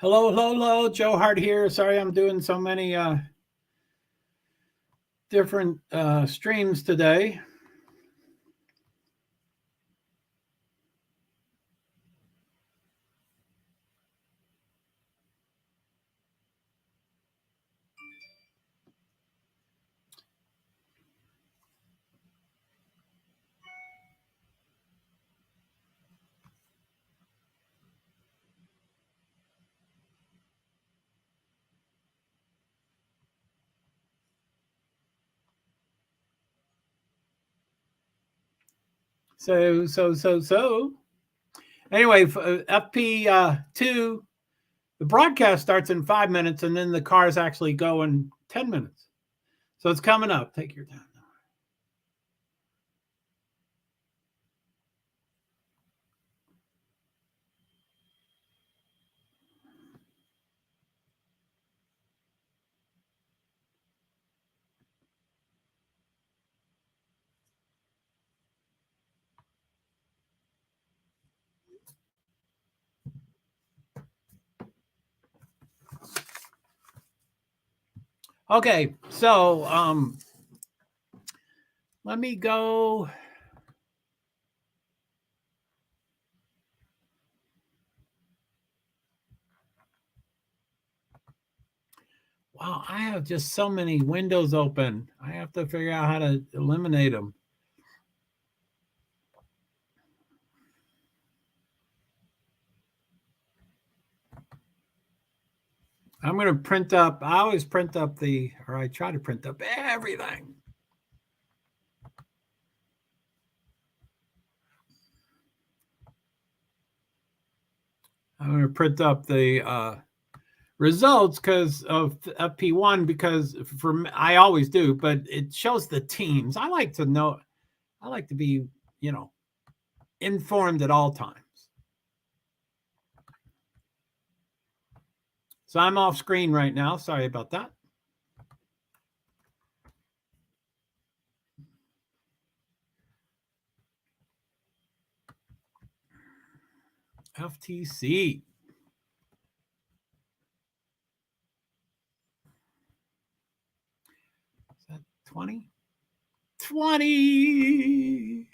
Hello. JoeHart here. Sorry I'm doing so many different streams today. So. Anyway, FP2, the broadcast starts in 5 minutes, and then the cars actually go in 10 minutes. So it's coming up. Take your time. Okay, so let me go. Wow, I have just so many windows open. I have to figure out how to eliminate them. I'm going to print up. I always print up I try to print up everything. I'm going to print up the results because of FP1 because I always do, but it shows the teams. I like to know. I like to be, informed at all times. So I'm off screen right now. Sorry about that. FTC. Is that 20? 20.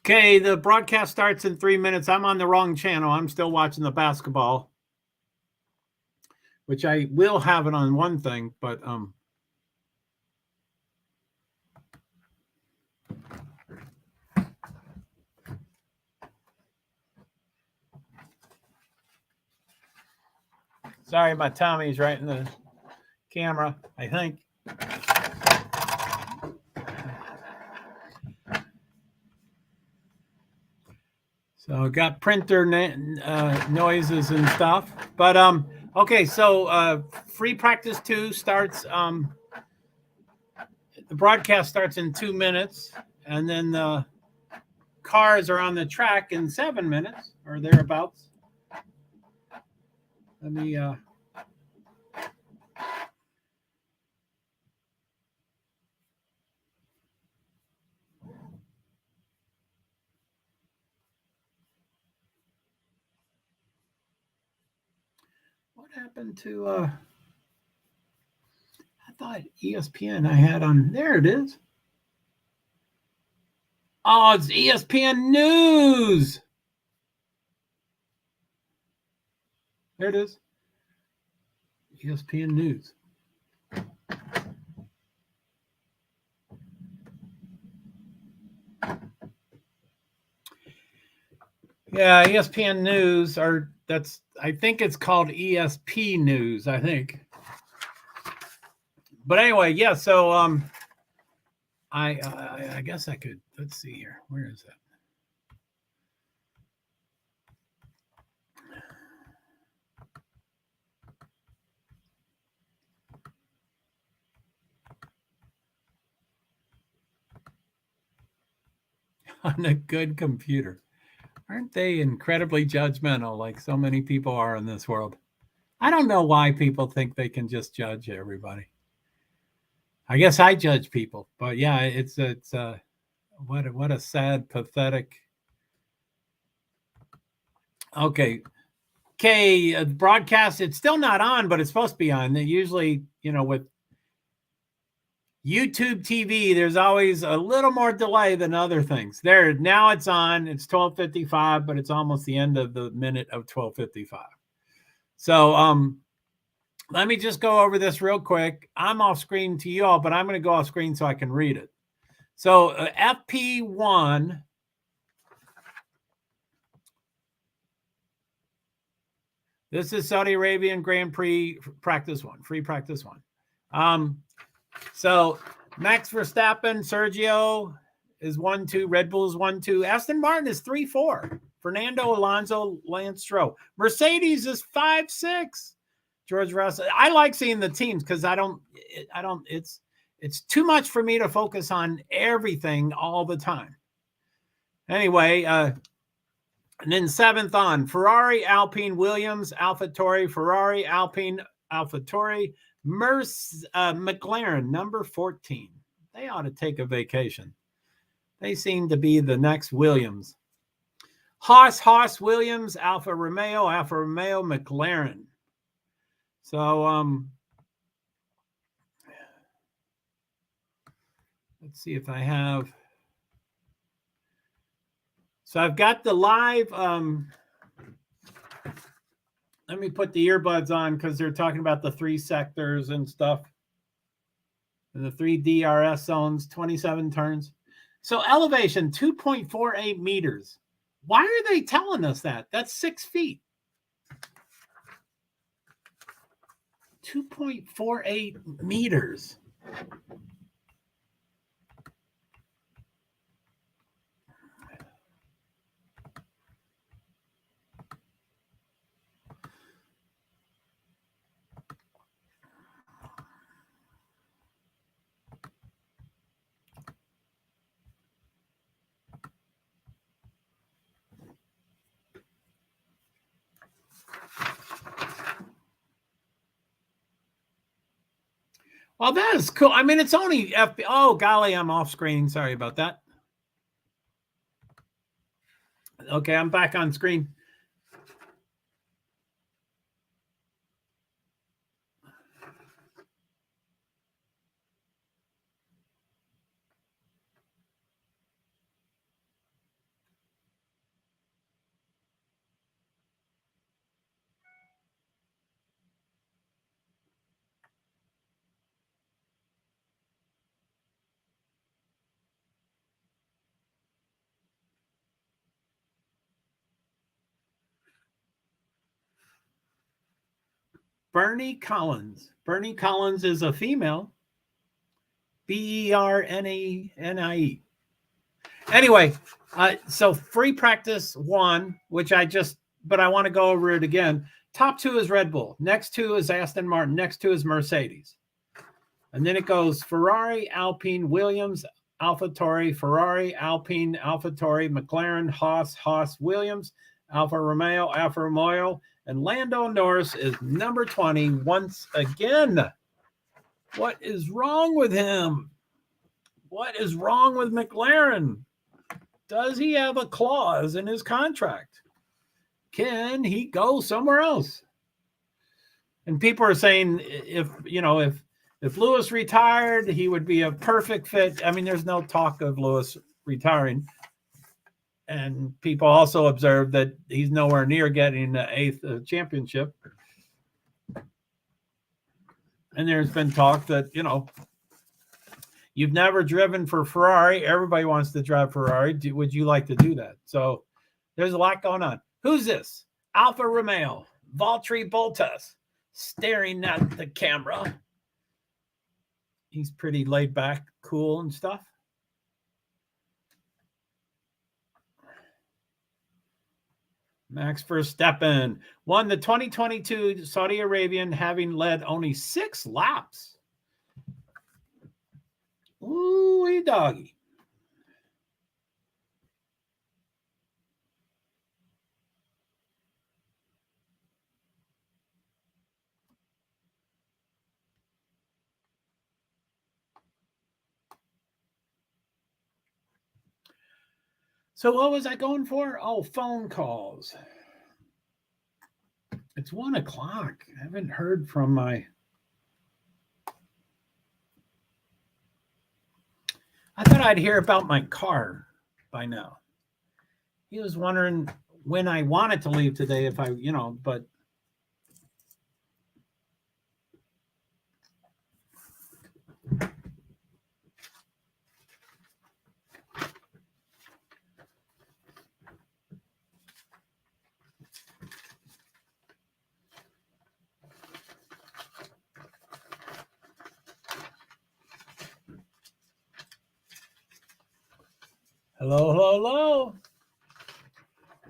Okay, the broadcast starts in 3 minutes. I'm on the wrong channel. I'm still watching the basketball, which I will have it on one thing, but sorry, my Tommy's right in the camera, I think. So got printer noises and stuff, but okay. So free practice 2 starts. The broadcast starts in 2 minutes, and then the cars are on the track in 7 minutes or thereabouts. Let me. What happened to? I thought ESPN I had on. There it is. Oh, it's ESPN News. There it is. ESPN News. Yeah, ESPN News, or I think it's called ESP News, I think. But anyway, yeah, so I guess I could, let's see here. Where is that? on a good computer. Aren't they incredibly judgmental like so many people are in this world? I don't know why people think they can just judge everybody. I guess I judge people, but yeah, it's what a sad, pathetic. Okay, broadcast. It's still not on, but it's supposed to be on. They usually, with YouTube TV, there's always a little more delay than other things. There, now it's on. It's 12:55, but it's almost the end of the minute of 12:55. So, let me just go over this real quick. I'm off screen to you all, but I'm going to go off screen so I can read it. So, FP1. This is Saudi Arabian Grand Prix practice one, free practice one. So Max Verstappen, Sergio is 1-2. Red Bull is 1-2. Aston Martin is 3-4. Fernando Alonso, Lance Stroll. Mercedes is 5-6. George Russell. I like seeing the teams because it's too much for me to focus on everything all the time. Anyway, and then 7th on Ferrari, Alpine, Williams, AlphaTauri, Ferrari, Alpine, AlphaTauri, McLaren, number 14. They ought to take a vacation. They seem to be the next Williams. Haas, Williams, Alfa Romeo, McLaren. So, let's see if I have. So I've got the live. Let me put the earbuds on because they're talking about the 3 sectors and stuff. And the 3 DRS zones, 27 turns. So elevation, 2.48 meters. Why are they telling us that? That's 6 feet. 2.48 meters. Well, that is cool. I mean, it's only FP. Oh, golly, I'm off screen. Sorry about that. Okay, I'm back on screen. Bernie Collins. Bernie Collins is a female. Bernie. Anyway, so free practice 1, which but I want to go over it again. Top 2 is Red Bull. Next 2 is Aston Martin. Next 2 is Mercedes. And then it goes Ferrari, Alpine, Williams, AlphaTauri, Ferrari, Alpine, AlphaTauri, McLaren, Haas, Williams, Alfa Romeo, and Lando Norris is number 20 once again. What is wrong with him? What is wrong with McLaren? Does he have a clause in his contract? Can he go somewhere else? And people are saying if Lewis retired, he would be a perfect fit. I mean, there's no talk of Lewis retiring. And people also observed that he's nowhere near getting the 8th championship. And there's been talk that, you've never driven for Ferrari. Everybody wants to drive Ferrari. Would you like to do that? So there's a lot going on. Who's this? Alfa Romeo, Valtteri Bottas, staring at the camera. He's pretty laid back, cool and stuff. Max Verstappen won the 2022 Saudi Arabian, having led only 6 laps. Ooh, doggy. So what was I going for? Oh, phone calls. It's 1 o'clock. I haven't heard from my... I thought I'd hear about my car by now. He was wondering when I wanted to leave today, if I, but... Hello, hello, hello.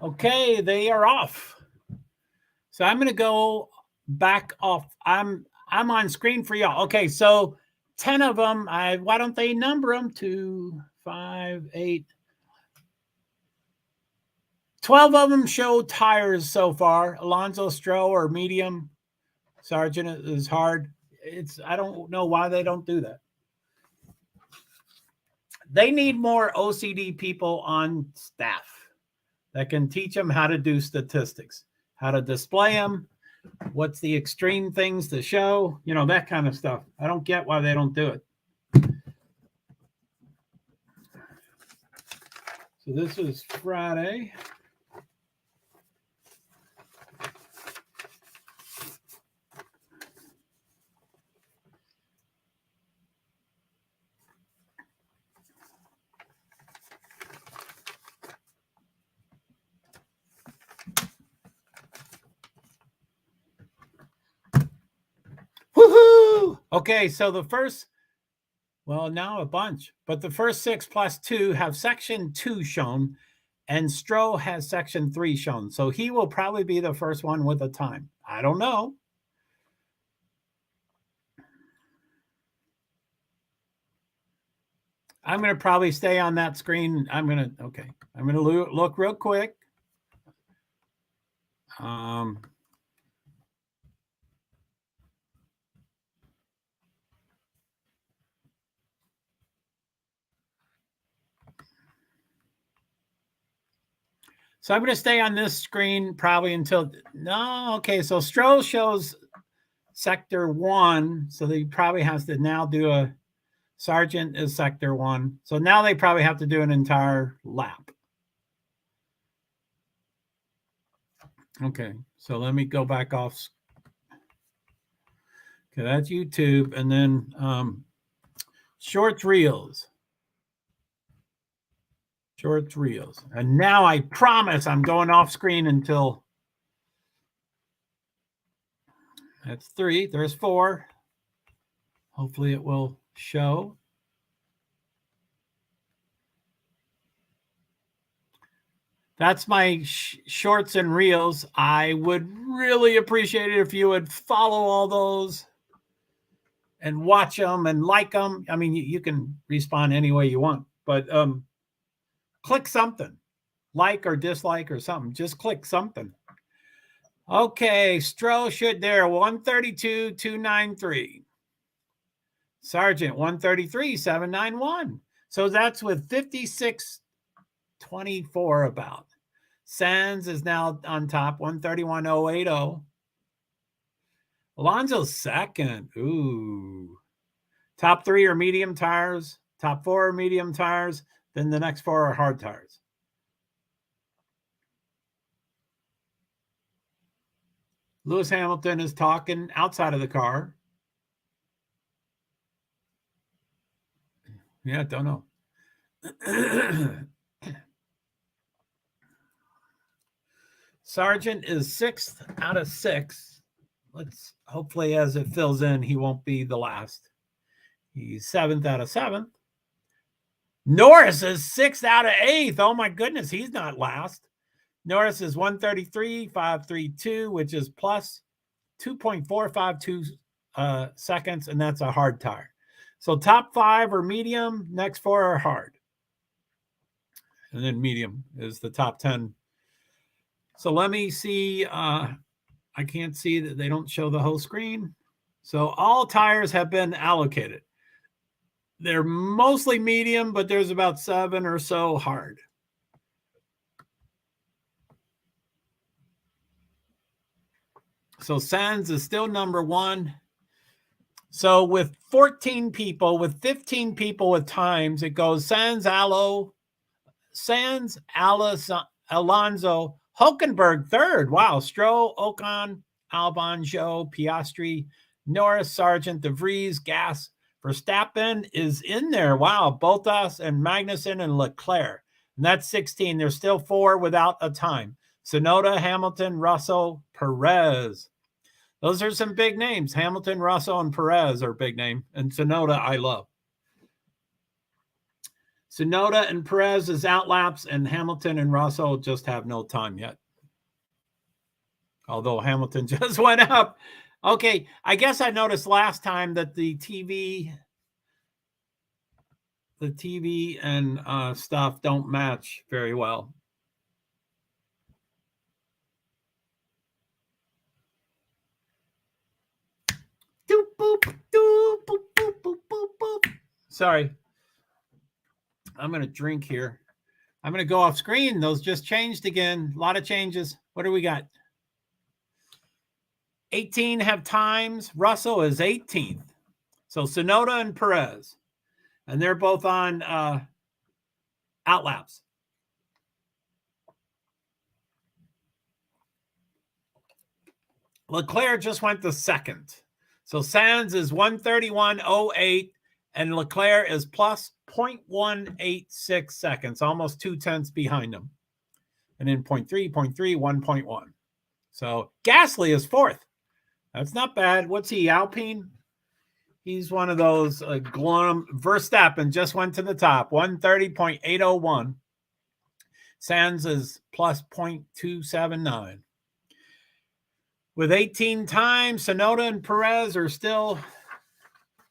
Okay, they are off. So I'm going to go back off. I'm on screen for y'all. Okay, so 10 of them. Why don't they number them? 2, 5, 8. 12 of them show tires so far. Alonzo Stroh or medium. Sargent is hard. I don't know why they don't do that. They need more OCD people on staff that can teach them how to do statistics, how to display them, what's the extreme things to show, that kind of stuff. I don't get why they don't do it. So this is Friday. Woohoo! Okay, so the first, now a bunch, but the first 6 plus 2 have section 2 shown, and Stroh has section 3 shown. So he will probably be the first one with a time. I don't know. I'm going to probably stay on that screen. I'm going to look real quick. So I'm going to stay on this screen probably until, okay. So Stroh shows sector 1. So he probably has to now do a, Sargent is sector 1. So now they probably have to do an entire lap. Okay. So let me go back off. Okay. That's YouTube. And then shorts reels. Shorts reels. And now I promise I'm going off screen until that's 3. There's 4. Hopefully it will show. That's my shorts and reels. I would really appreciate it if you would follow all those and watch them and like them. I mean, you can respond any way you want, but click something, like or dislike or something. Just click something. Okay, Stroh should there 132,293. Sargent 133,791. So that's with 5624 about. Sands is now on top 131,080. Alonzo's second. Ooh. Top 3 are medium tires. Top 4 are medium tires. Then the next 4 are hard tires. Lewis Hamilton is talking outside of the car. Yeah, don't know. Sargent is 6th out of 6. Let's hopefully, as it fills in, he won't be the last. He's 7th out of 7. Norris is 6th out of 8. Oh my goodness, he's not last. Norris is 133,532, which is plus 2.452 seconds, and that's a hard tire. So top 5 are medium, next 4 are hard. And then medium is the top 10. So let me see. I can't see that they don't show the whole screen. So all tires have been allocated. They're mostly medium, but there's about 7 or so hard. So Sands is still number one. So with 14 people, with 15 people with times, it goes Sands, Alonso, Hulkenberg third. Wow. Stroll, Ocon, Albon, Joe, Piastri, Norris, Sargent, De Vries, Gas. Verstappen is in there. Wow. Bottas and Magnussen and Leclerc. And that's 16. There's still 4 without a time. Tsunoda, Hamilton, Russell, Perez. Those are some big names. Hamilton, Russell, and Perez are big name. And Tsunoda, I love. Tsunoda and Perez is outlaps, and Hamilton and Russell just have no time yet. Although Hamilton just went up. Okay, I guess I noticed last time that the TV and stuff don't match very well. Doop, boop, doop, boop, boop, boop, boop, boop. Sorry. I'm going to drink here. I'm going to go off screen. Those just changed again. A lot of changes. What do we got? 18 have times. Russell is 18th. So Tsunoda and Perez. And they're both on outlaps. Leclerc just went to second. So Sands is 1:31.08, and Leclerc is plus 0.186 seconds, almost 0.2 behind him. And then 0.3, 0.3, 1.1. So Gasly is fourth. That's not bad. What's he, Alpine? He's one of those glum. Verstappen just went to the top, 1:30.801. Sands is plus 0.279. With 18 times, Tsunoda and Perez are still.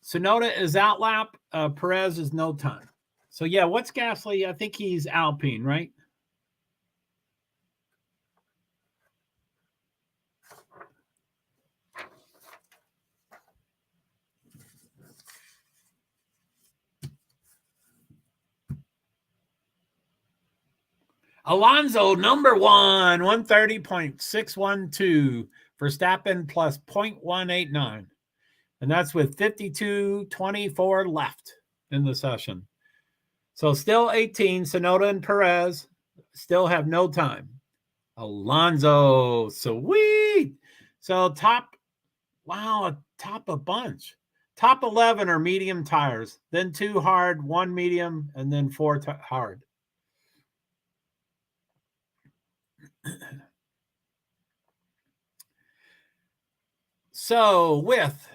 Tsunoda is outlap. Perez is no time. So, yeah, what's Gasly? I think he's Alpine, right? Alonso, number one, 1:30.612. Verstappen plus 0.189. And that's with 52:24 left in the session. So still 18. Tsunoda and Perez still have no time. Alonso, sweet. So top a bunch. Top 11 are medium tires, then 2 hard, 1 medium, and then 4 hard. So with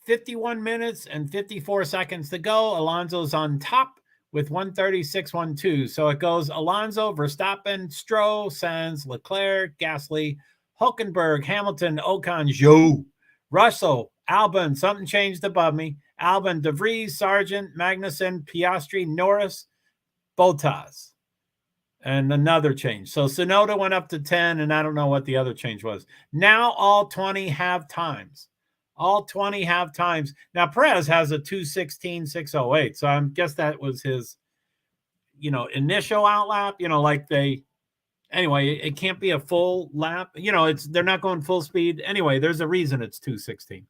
51 minutes and 54 seconds to go, Alonso's on top with 1:36.12. So it goes Alonso, Verstappen, Stroll, Sainz, Leclerc, Gasly, Hulkenberg, Hamilton, Ocon, Joe, Russell, Albon, something changed above me, Albon, De Vries, Sargent, Magnussen, Piastri, Norris, Bottas. And another change. So Tsunoda went up to 10, and I don't know what the other change was. Now all 20 have times. All 20 have times. Now Perez has a 2:16.608. So I guess that was his, initial outlap. Anyway, it can't be a full lap. They're not going full speed. Anyway, there's a reason it's 2:16.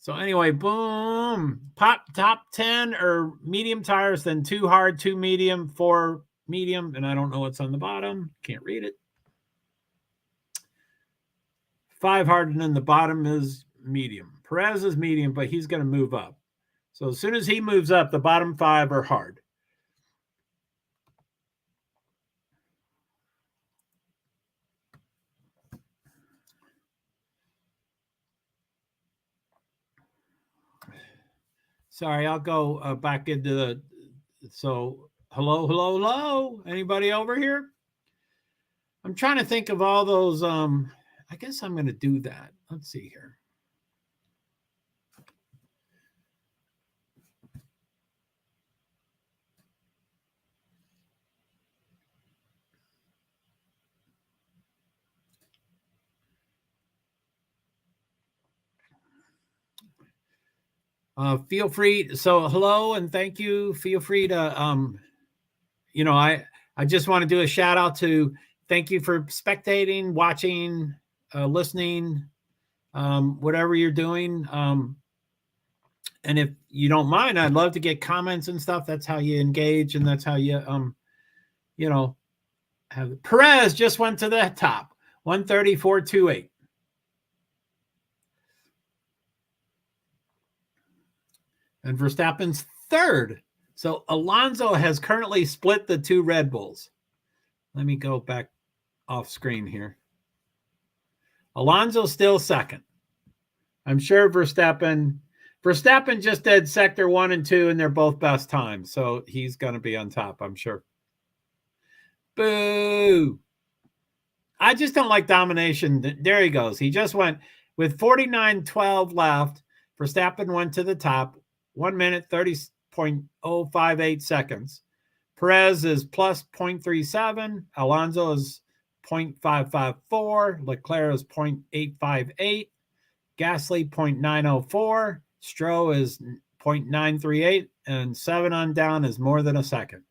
So anyway, boom, top 10 are medium tires, then 2 hard, 2 medium, 4 medium, and I don't know what's on the bottom. Can't read it. 5 hard, and then the bottom is medium. Perez is medium, but he's going to move up. So as soon as he moves up, the bottom 5 are hard. Sorry, I'll go back into the. So hello. Anybody over here? I'm trying to think of all those. I guess I'm going to do that. Let's see here. Feel free. So hello and thank you. Feel free to, I just want to do a shout out to thank you for spectating, watching, listening, whatever you're doing. And if you don't mind, I'd love to get comments and stuff. That's how you engage, and that's how you, have. Perez just went to the top, 134.28. And Verstappen's third. So Alonso has currently split the two Red Bulls. Let me go back off screen here. Alonso's still second. I'm sure Verstappen just did sector 1 and 2, and they're both best times. So he's going to be on top, I'm sure. Boo. I just don't like domination. There he goes. He just went with 49.12 left. Verstappen went to the top. 1 minute, 30.058 seconds. Perez is plus 0.37. Alonso is 0.554. Leclerc is 0.858. Gasly 0.904. Stroll is 0.938. And 7 on down is more than a second.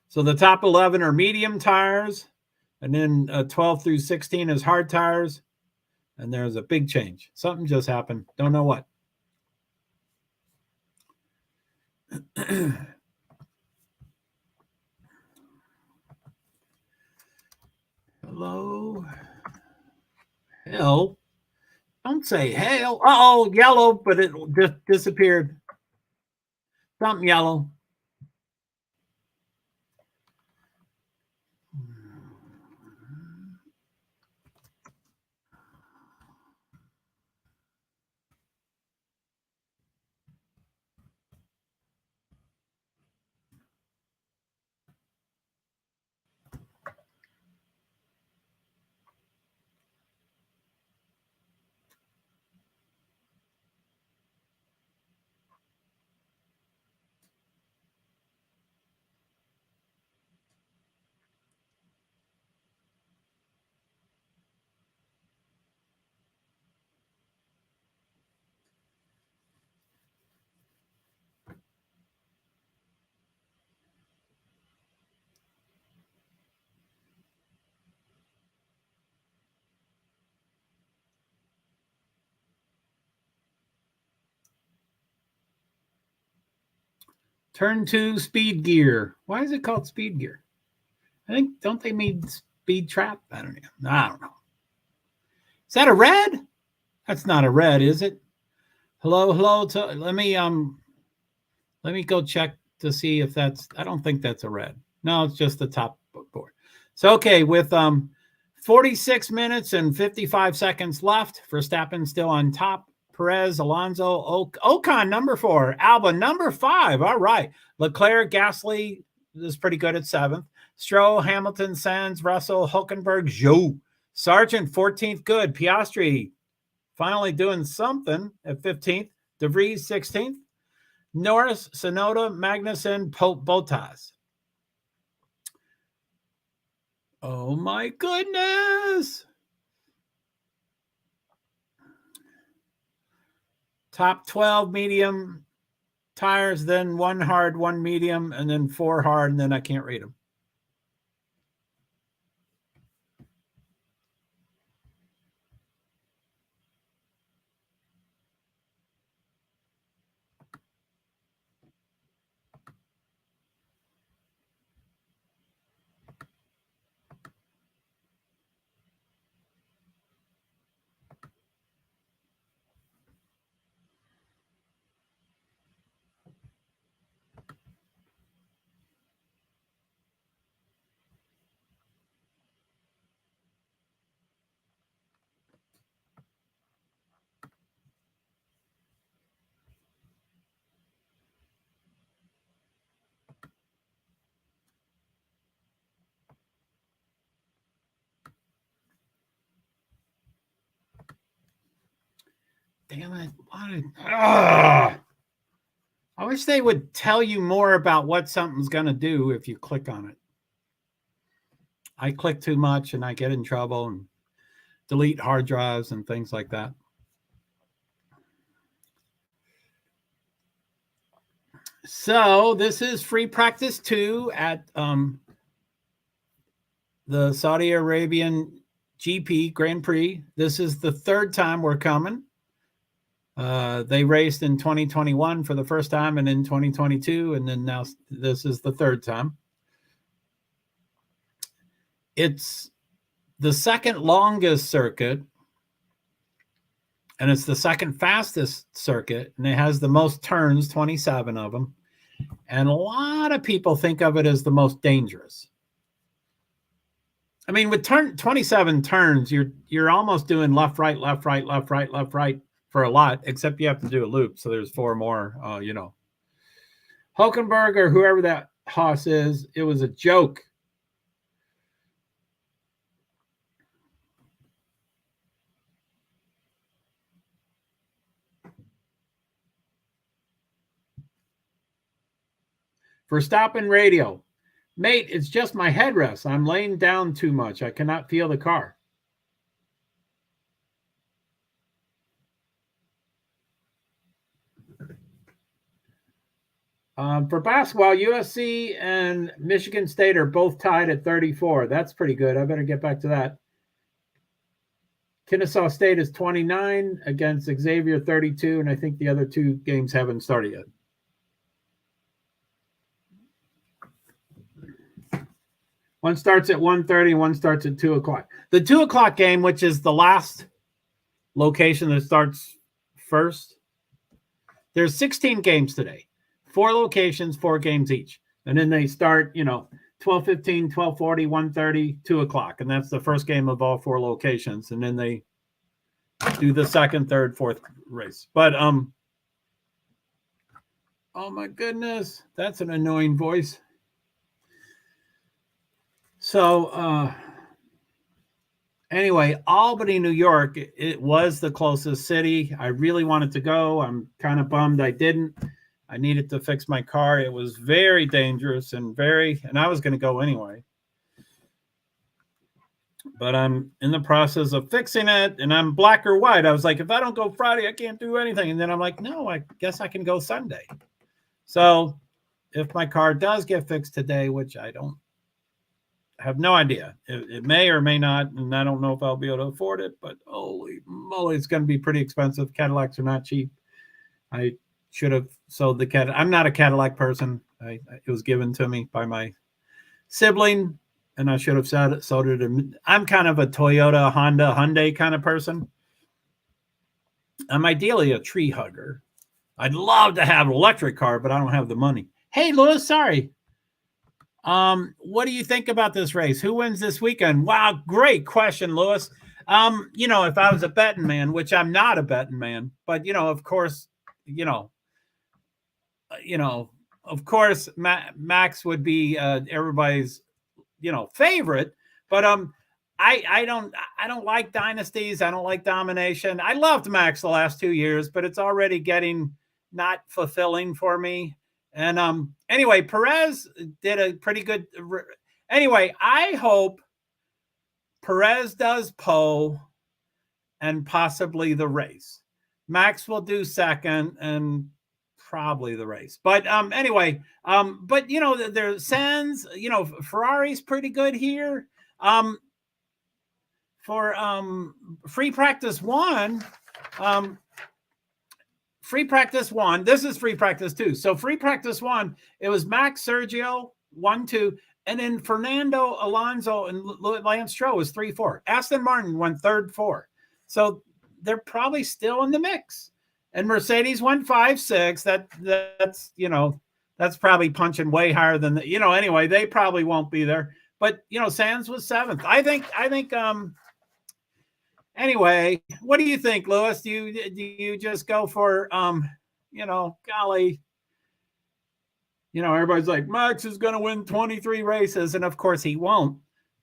So the top 11 are medium tires. And then 12 through 16 is hard tires. And there's a big change. Something just happened. Don't know what. Hello. Hell. Don't say hail. Uh-oh, yellow, but it just disappeared. Something yellow. Turn 2 speed gear. Why is it called speed gear? I think, don't they mean speed trap? I don't know. Is that a red? That's not a red, is it? Hello. Let me go check to see if that's, I don't think that's a red. No, it's just the top board. So, okay, with 46 minutes and 55 seconds left, Verstappen still on top. Perez, Alonso, Ocon, number 4. Albon, number 5. All right. Leclerc, Gasly is pretty good at 7th. Stroll, Hamilton, Sainz, Russell, Hülkenberg, Zhou. Sargent, 14th, good. Piastri, finally doing something at 15th. De Vries, 16th. Norris, Sonoda, Magnussen, Bottas. Oh, my goodness. Top 12 medium tires, then 1 hard, 1 medium, and then 4 hard, and then I can't read them. Damn it. I wish they would tell you more about what something's going to do if you click on it. I click too much and I get in trouble and delete hard drives and things like that. So this is free practice 2 at the Saudi Arabian GP Grand Prix. This is the third time we're coming. They raced in 2021 for the first time, and in 2022, and then now this is the third time. It's the second longest circuit, and it's the second fastest circuit, and it has the most turns, 27 of them. And a lot of people think of it as the most dangerous. I mean, with 27 turns, you're almost doing left, right, left, right, left, right, left, right for a lot, except you have to do a loop. So there's 4 more, Hulkenberg or whoever that Haas is, it was a joke. Verstappen radio. Mate, it's just my headrest. I'm laying down too much. I cannot feel the car. For basketball, USC and Michigan State are both tied at 34. That's pretty good. I better get back to that. Kennesaw State is 29 against Xavier 32, and I think the other 2 games haven't started yet. One starts at 1:30, one starts at 2 o'clock. The 2 o'clock game, which is the last location that starts first, there's 16 games today. 4 locations, 4 games each. And then they start, 12:15, 12:40, 1:30, 2 o'clock. And that's the first game of all 4 locations. And then they do the second, third, fourth race. But, oh my goodness, that's an annoying voice. So, anyway, Albany, New York, it was the closest city. I really wanted to go. I'm kind of bummed I didn't. I needed to fix my car. It was very dangerous and I was going to go anyway. But I'm in the process of fixing it, and I'm black or white. I was like, if I don't go Friday, I can't do anything. And then I'm like, no, I guess I can go Sunday. So if my car does get fixed today, which I don't have no idea, it may or may not, and I don't know if I'll be able to afford it, but holy moly, it's going to be pretty expensive. Cadillacs are not cheap. I should have sold the Cadillac. I'm not a Cadillac person. It was given to me by my sibling, and I should have sold it. I'm kind of a Toyota, Honda, Hyundai kind of person. I'm ideally a tree hugger. I'd love to have an electric car, but I don't have the money. Hey, Louis, sorry. What do you think about this race? Who wins this weekend? Wow, great question, Louis. If I was a betting man, which I'm not a betting man, but of course, of course, Max would be everybody's, favorite. But I don't like dynasties. I don't like domination. I loved Max the last 2 years, but it's already getting not fulfilling for me. And anyway, Perez did a pretty good. Anyway, I hope Perez does pole and possibly the race. Max will do second and probably the race. But anyway, but there Sands, Ferrari's pretty good here. For free practice one, this is free practice 2. So free practice 1, it was Max, Sergio 1, 2, and then Fernando Alonso and Lance Stroll was 3, 4. Aston Martin went 3rd, 4. So they're probably still in the mix. And Mercedes went 5, 6. That's probably punching way higher than anyway, they probably won't be there. But Sands was 7th. I think anyway, what do you think, Louis? Do you just go for golly, everybody's like, Max is going to win 23 races, and of course he won't.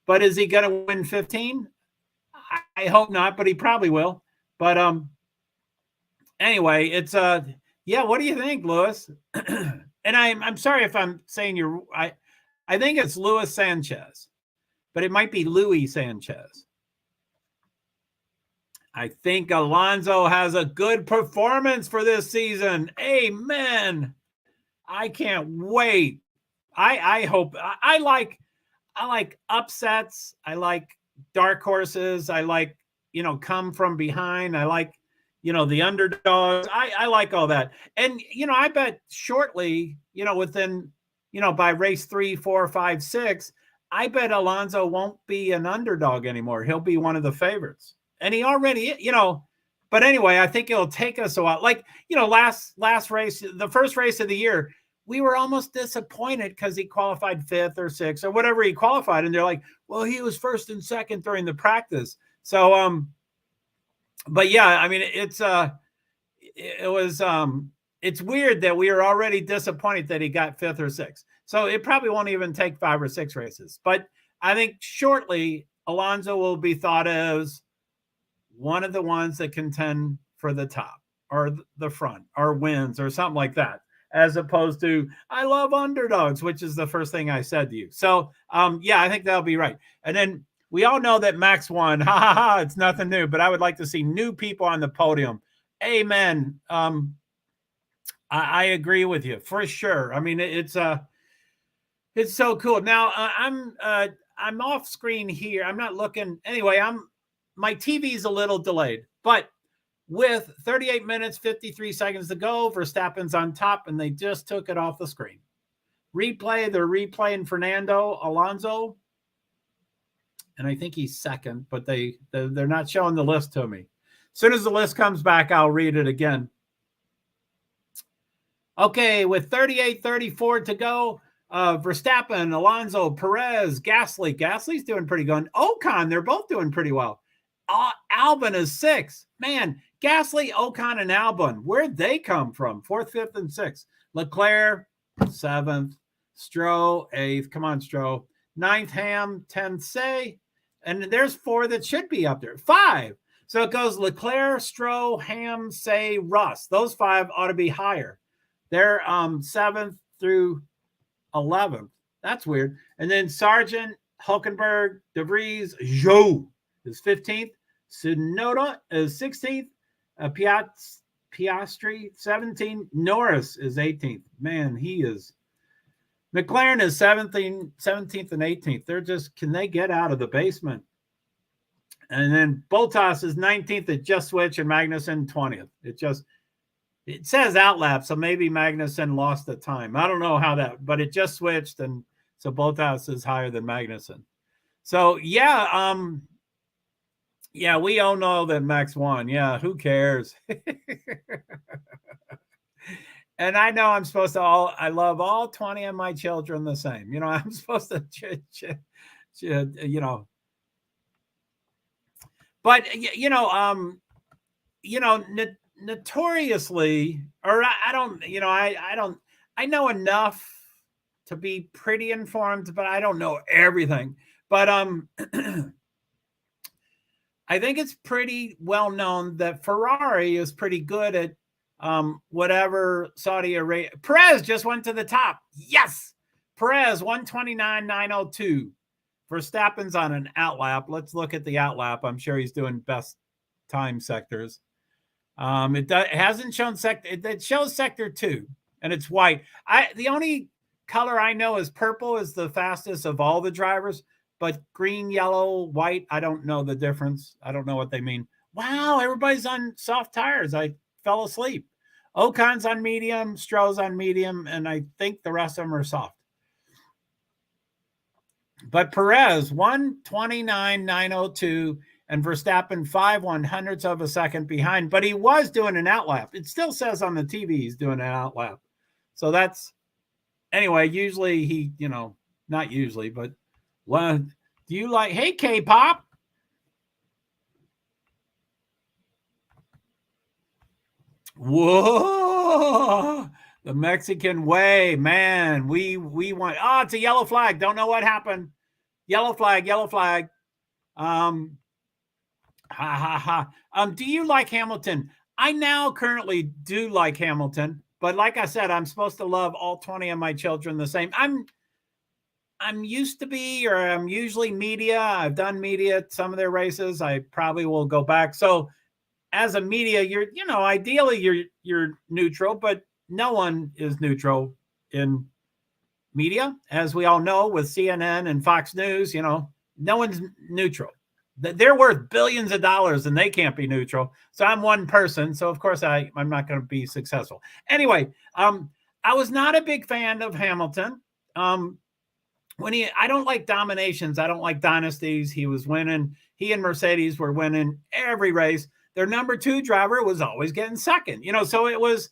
But is he going to win 15? I hope not, but he probably will. But anyway, it's yeah. What do you think, Louis? And I'm sorry if I'm saying I think it's Luis Sanchez, but it might be Louis Sanchez. I think Alonso has a good performance for this season. Amen. I can't wait. I hope I like I like upsets. I like dark horses. I like, come from behind. I like, the underdogs. I like all that. And, I bet shortly, within, by race 3, 4, 5, 6, I bet Alonso won't be an underdog anymore. He'll be one of the favorites. And he already, but anyway, I think it'll take us a while. Like, last race, the first race of the year, we were almost disappointed because he qualified 5th or 6th or whatever he qualified. And they're like, well, he was 1st and 2nd during the practice. So, but yeah, I mean, it's weird that we were already disappointed that he got 5th or 6th. So it probably won't even take 5 or 6 races. But I think shortly, Alonso will be thought as one of the ones that contend for the top or the front or wins or something like that, as opposed to I love underdogs, which is the first thing I said to you. So, yeah, I think that'll be right. And then we all know that Max won. Ha ha ha! It's nothing new, but I would like to see new people on the podium. Amen. I agree with you for sure. I mean, it's so cool. Now I'm off screen here. I'm not looking anyway. My TV's a little delayed, but with 38 minutes, 53 seconds to go, Verstappen's on top, and they just took it off the screen. They're replaying Fernando Alonso, and I think he's second, but they're not showing the list to me. As soon as the list comes back, I'll read it again. Okay, with 38-34 to go, Verstappen, Alonso, Perez, Gasly. Gasly's doing pretty good. Ocon, they're both doing pretty well. Albon is 6th. Man, Gasly, Ocon, and Albon, where'd they come from? 4th, 5th, and 6th. Leclerc, 7th. Stroll, 8th. Come on, Stroll. 9th, Ham, 10th, Say. And there's 4 that should be up there. 5. So it goes Leclerc, Stroll, Ham, Say, Russ. Those 5 ought to be higher. They're 7th through 11th. That's weird. And then Sargent, Hulkenberg, De Vries, Zhou is 15th. Tsunoda is 16th. Piastri, 17th. Norris is 18th. Man, he is. McLaren is 17th and 18th. They're just, can they get out of the basement? And then Bottas is 19th. It just switched, and Magnussen 20th. It says outlap, so maybe Magnussen lost the time. I don't know how that, but it just switched, and so Bottas is higher than Magnussen. So yeah, yeah, we all know that Max won. Yeah, who cares? And I know I'm supposed to I love all 20 of my children the same. I'm supposed to, but notoriously, or I know enough to be pretty informed, but I don't know everything. But I think it's pretty well known that Ferrari is pretty good at whatever Saudi Arabia. Perez just went to the top. Yes, Perez 129.902. Verstappen's on an outlap. Let's look at the outlap. I'm sure he's doing best time sectors. It hasn't shown sector. It shows sector 2, and it's white. The only color I know is purple is the fastest of all the drivers, but green, yellow, white, I don't know the difference. I don't know what they mean. Wow, everybody's on soft tires. I fell asleep. Ocon's on medium, Stroll's on medium, and I think the rest of them are soft. But Perez, 129.902, and Verstappen 5/100ths of a second behind, but he was doing an outlap. It still says on the TV he's doing an outlap. So that's, anyway, usually he, not usually, but do you like, hey, K-pop? Whoa, the Mexican way, man. We want, it's a yellow flag. Don't know what happened. Yellow flag. Do you like Hamilton? I now currently do like Hamilton, but like I said, I'm supposed to love all 20 of my children the same. I'm used to be, or I'm usually media. I've done media at some of their races. I probably will go back. So as a media, ideally you're neutral, but no one is neutral in media, as we all know, with CNN and Fox News. No one's neutral. They're worth billions of dollars and they can't be neutral. So I'm one person. So of course I'm not going to be successful. Anyway, I was not a big fan of Hamilton. I don't like dominations. I don't like dynasties. He was winning. He and Mercedes were winning every race. Their number 2 driver was always getting second. So it was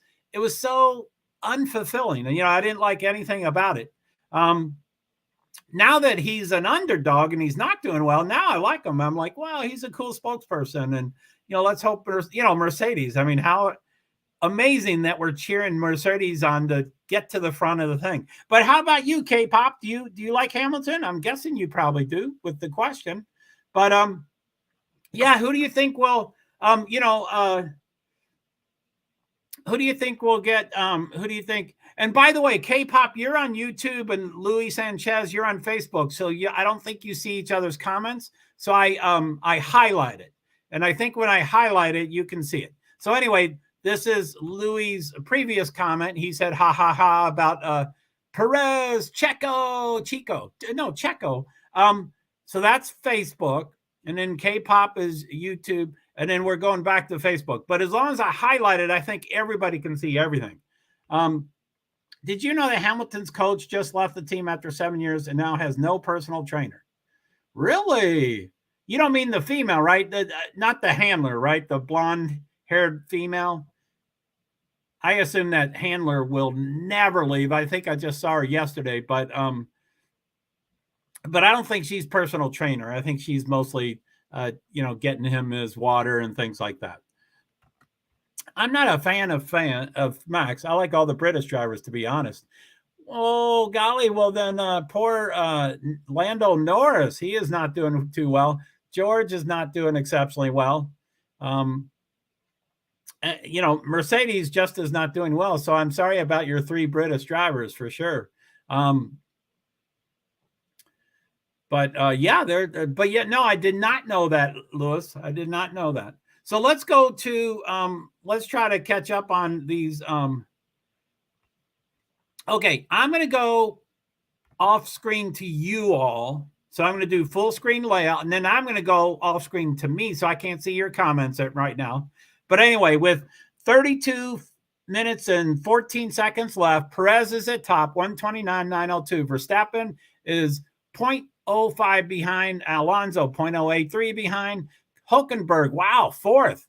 so unfulfilling. I didn't like anything about it. Now that he's an underdog and he's not doing well, now I like him. I'm like, well, he's a cool spokesperson. And, let's hope, Mercedes. I mean, how amazing that we're cheering Mercedes on to get to the front of the thing. But how about you, K-pop? Do you like Hamilton? I'm guessing you probably do with the question. But yeah, who do you think will who do you think will get who do you think? And by the way, K-pop, you're on YouTube, and Louis Sanchez, you're on Facebook. So I don't think you see each other's comments. So I highlight it. And I think when I highlight it, you can see it. So anyway, this is Louis' previous comment. He said, ha, ha, ha, about Perez, Checo. So that's Facebook. And then K-pop is YouTube. And then we're going back to Facebook. But as long as I highlight it, I think everybody can see everything. Did you know that Hamilton's coach just left the team after 7 years and now has no personal trainer? Really? You don't mean the female, right? Not the handler, right? The blonde-haired female. I assume that handler will never leave. I think I just saw her yesterday, but I don't think she's personal trainer. I think she's mostly, getting him his water and things like that. I'm not a fan of Max. I like all the British drivers, to be honest. Oh, golly. Well, then poor Lando Norris. He is not doing too well. George is not doing exceptionally well. Mercedes just is not doing well. So I'm sorry about your 3 British drivers for sure. But no, I did not know that, Louis. I did not know that. So let's go to, let's try to catch up on these. Okay, I'm going to go off screen to you all. So I'm going to do full screen layout, and then I'm going to go off screen to me so I can't see your comments right now. But anyway, with 32 minutes and 14 seconds left, Perez is at top, 129.902. Verstappen is 0.05 behind. Alonso, 0.083 behind. Hulkenberg, wow, 4th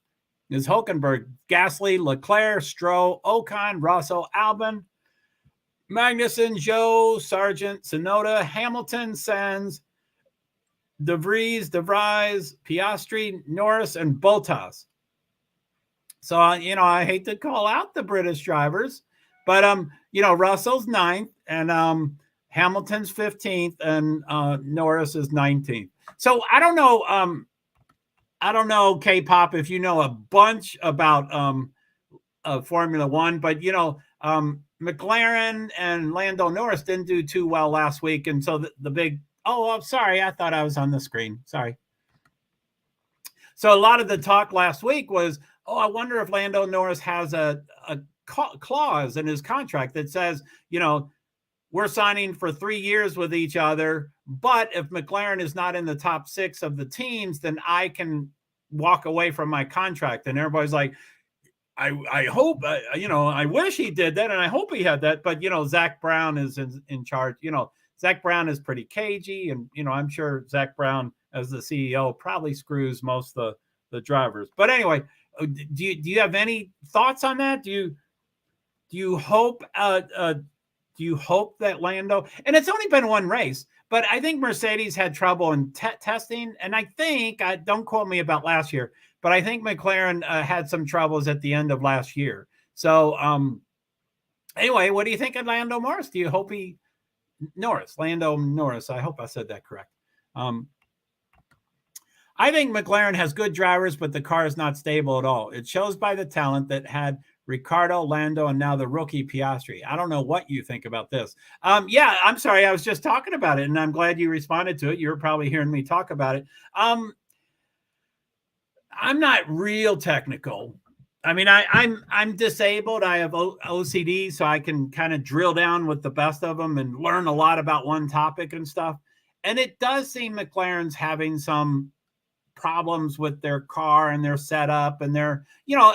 is Hulkenberg. Gasly, Leclerc, Stroll, Ocon, Russell, Albon, Magnussen, Joe, Sargent, Tsunoda, Hamilton, Sainz, De Vries, Piastri, Norris, and Bottas. So, I hate to call out the British drivers, but, Russell's 9th and Hamilton's 15th and Norris is 19th. So I don't know, K-pop, if you know a bunch about Formula One, but, McLaren and Lando Norris didn't do too well last week. And so the big, I'm sorry, I thought I was on the screen. Sorry. So a lot of the talk last week was, I wonder if Lando Norris has a clause in his contract that says, we're signing for 3 years with each other, but if McLaren is not in the top 6 of the teams, then I can walk away from my contract. And everybody's like, I hope, I wish he did that, and I hope he had that. But, Zach Brown is in charge. Zach Brown is pretty cagey, and, I'm sure Zach Brown, as the CEO, probably screws most of the drivers. But anyway, do you have any thoughts on that? Do you hope that Lando, and it's only been one race, but I think Mercedes had trouble in testing. And I think, don't quote me about last year, but I think McLaren had some troubles at the end of last year. So anyway, what do you think of Lando Norris? Do you hope Lando Norris. I hope I said that correct. I think McLaren has good drivers, but the car is not stable at all. It shows by the talent that had Ricciardo, Lando, and now the rookie Piastri. I don't know what you think about this. Yeah, I'm sorry. I was just talking about it, and I'm glad you responded to it. You were probably hearing me talk about it. I'm not real technical. I mean, I'm disabled. I have OCD, so I can kind of drill down with the best of them and learn a lot about one topic and stuff. And it does seem McLaren's having some problems with their car and their setup and their,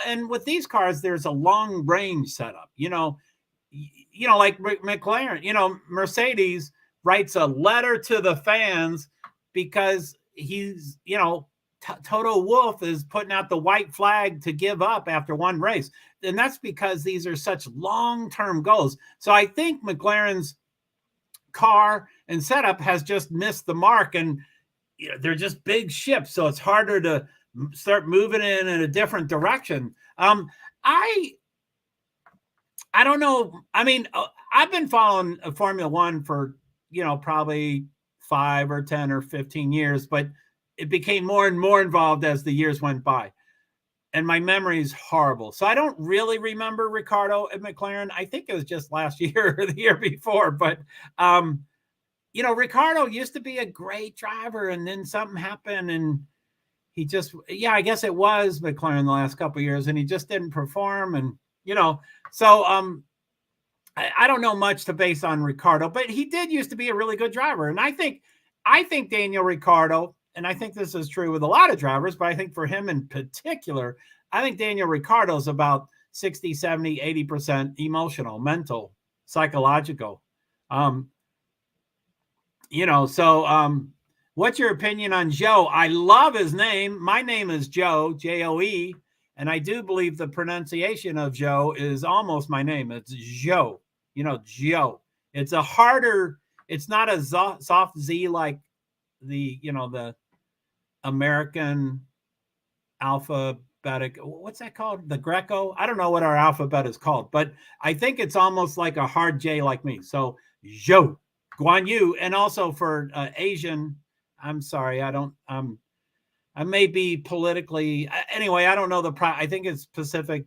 and with these cars, there's a long range setup, like McLaren, Mercedes writes a letter to the fans because he's, Toto Wolff is putting out the white flag to give up after one race. And that's because these are such long-term goals. So I think McLaren's car and setup has just missed the mark, and they're just big ships. So it's harder to start moving in a different direction. I don't know. I mean, I've been following Formula One for, probably 5 or 10 or 15 years, but it became more and more involved as the years went by. And my memory is horrible. So I don't really remember Ricciardo at McLaren. I think it was just last year or the year before. But, Ricciardo used to be a great driver, and then something happened, and he just, I guess it was McLaren the last couple of years, and he just didn't perform. And, so I don't know much to base on Ricciardo, but he did used to be a really good driver. And I think Daniel Ricciardo, and I think this is true with a lot of drivers, but I think for him in particular, I think Daniel Ricciardo is about 60, 70, 80% emotional, mental, psychological. What's your opinion on Joe? I love his name. My name is Joe, Joe, and I do believe the pronunciation of Joe is almost my name. It's Joe, Joe. It's a harder, it's not a soft Z like the American alphabetic. What's that called? The Greco? I don't know what our alphabet is called, but I think it's almost like a hard J like me. So Zhou, Guan Yu. And also for Asian, I'm sorry, I may be politically, anyway, I don't know I think it's Pacific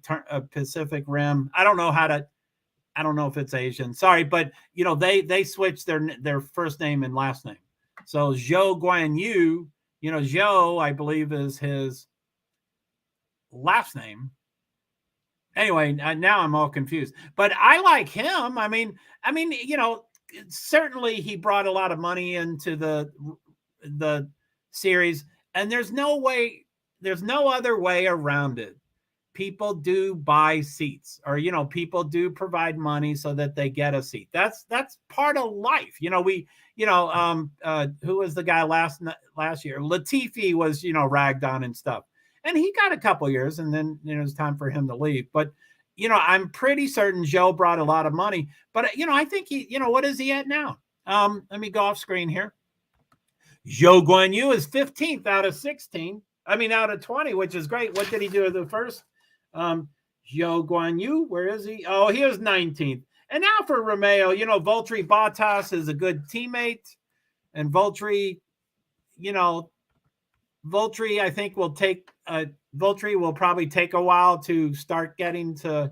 Rim. I don't know if it's Asian. Sorry, but they switched their first name and last name. So Zhou Guan Yu, Zhou, I believe, is his last name. Anyway, now I'm all confused. But I like him. I mean, certainly he brought a lot of money into the series, and there's no other way around it. People do buy seats, or people do provide money so that they get a seat. That's part of life. Who was the guy last year? Latifi was ragged on and stuff, and he got a couple years, and then it was time for him to leave. But I'm pretty certain Joe brought a lot of money. But I think he, what is he at now? Let me go off screen here. Zhou Guan Yu is 15th out of 20, which is great. What did he do at the first? Zhou Guan Yu, where is he? Oh, he was 19th. And now for Romeo, Valtteri Bottas is a good teammate. And Valtteri, I think Valtteri will probably take a while to start getting to.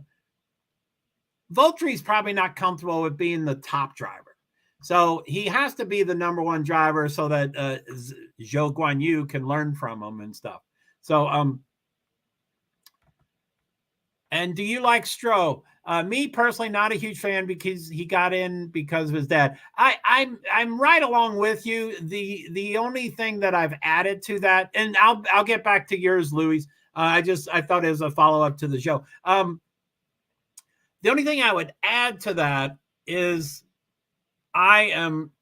Valtteri's probably not comfortable with being the top driver. So he has to be the number one driver so that Zhou Guan Yu can learn from him and stuff. So, and do you like Stroh? Me personally, not a huge fan because he got in because of his dad. I'm right along with you. The only thing that I've added to that, and I'll get back to yours, Louis. I thought it was a follow-up to the show. The only thing I would add to that is I am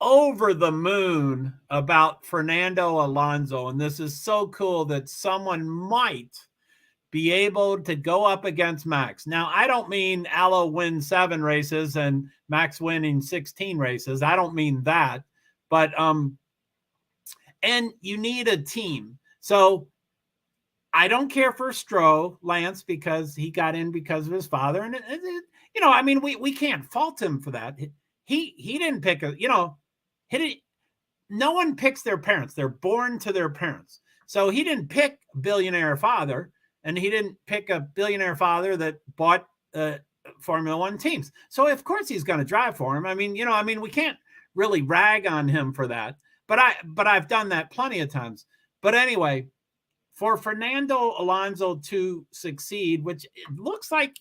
over the moon about Fernando Alonso, and this is so cool that someone might be able to go up against Max. Now, I don't mean Alo win 7 races and Max winning 16 races. I don't mean that, but and you need a team. So I don't care for Stroh, Lance, because he got in because of his father, and we can't fault him for that. He didn't pick no one picks their parents. They're born to their parents. So he didn't pick billionaire father, and he didn't pick a billionaire father that bought Formula One teams. So of course he's going to drive for him. We can't really rag on him for that. But I've done that plenty of times. But anyway, for Fernando Alonso to succeed, which it looks like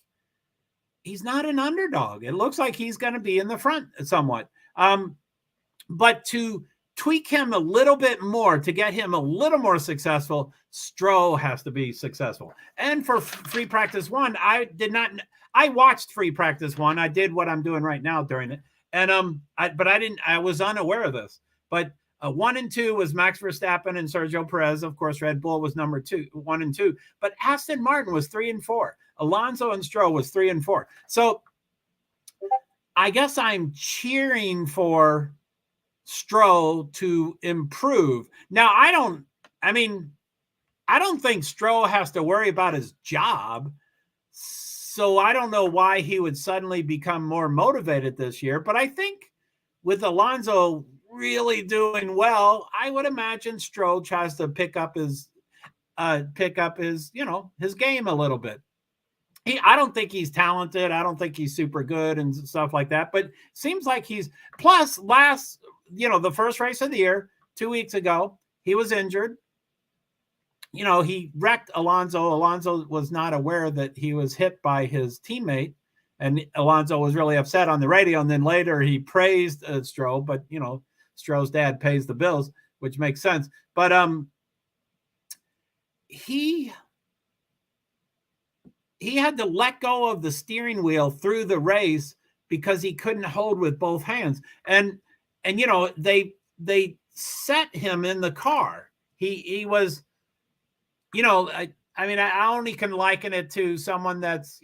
he's not an underdog. It looks like he's going to be in the front somewhat. But to tweak him a little bit more, to get him a little more successful, Stroll has to be successful. And for free practice one, I watched free practice one. I did what I'm doing right now during it. And I was unaware of this. But 1 and 2 was Max Verstappen and Sergio Perez. Of course, Red Bull was number 1 and 2. But Aston Martin was 3 and 4. Alonso and Stroll was 3 and 4. So I guess I'm cheering for Stroll to improve. Now, I don't think Stroll has to worry about his job. So I don't know why he would suddenly become more motivated this year. But I think with Alonso really doing well, I would imagine Stroll tries to pick up his his game a little bit. I don't think he's talented. I don't think he's super good and stuff like that. But seems like he's plus the first race of the year 2 weeks ago, he was injured. He wrecked Alonso. Alonso was not aware that he was hit by his teammate, and Alonso was really upset on the radio. And then later he praised Stroll, but Stroll's dad pays the bills, which makes sense. But he had to let go of the steering wheel through the race because he couldn't hold with both hands. And they set him in the car. He was, I only can liken it to someone that's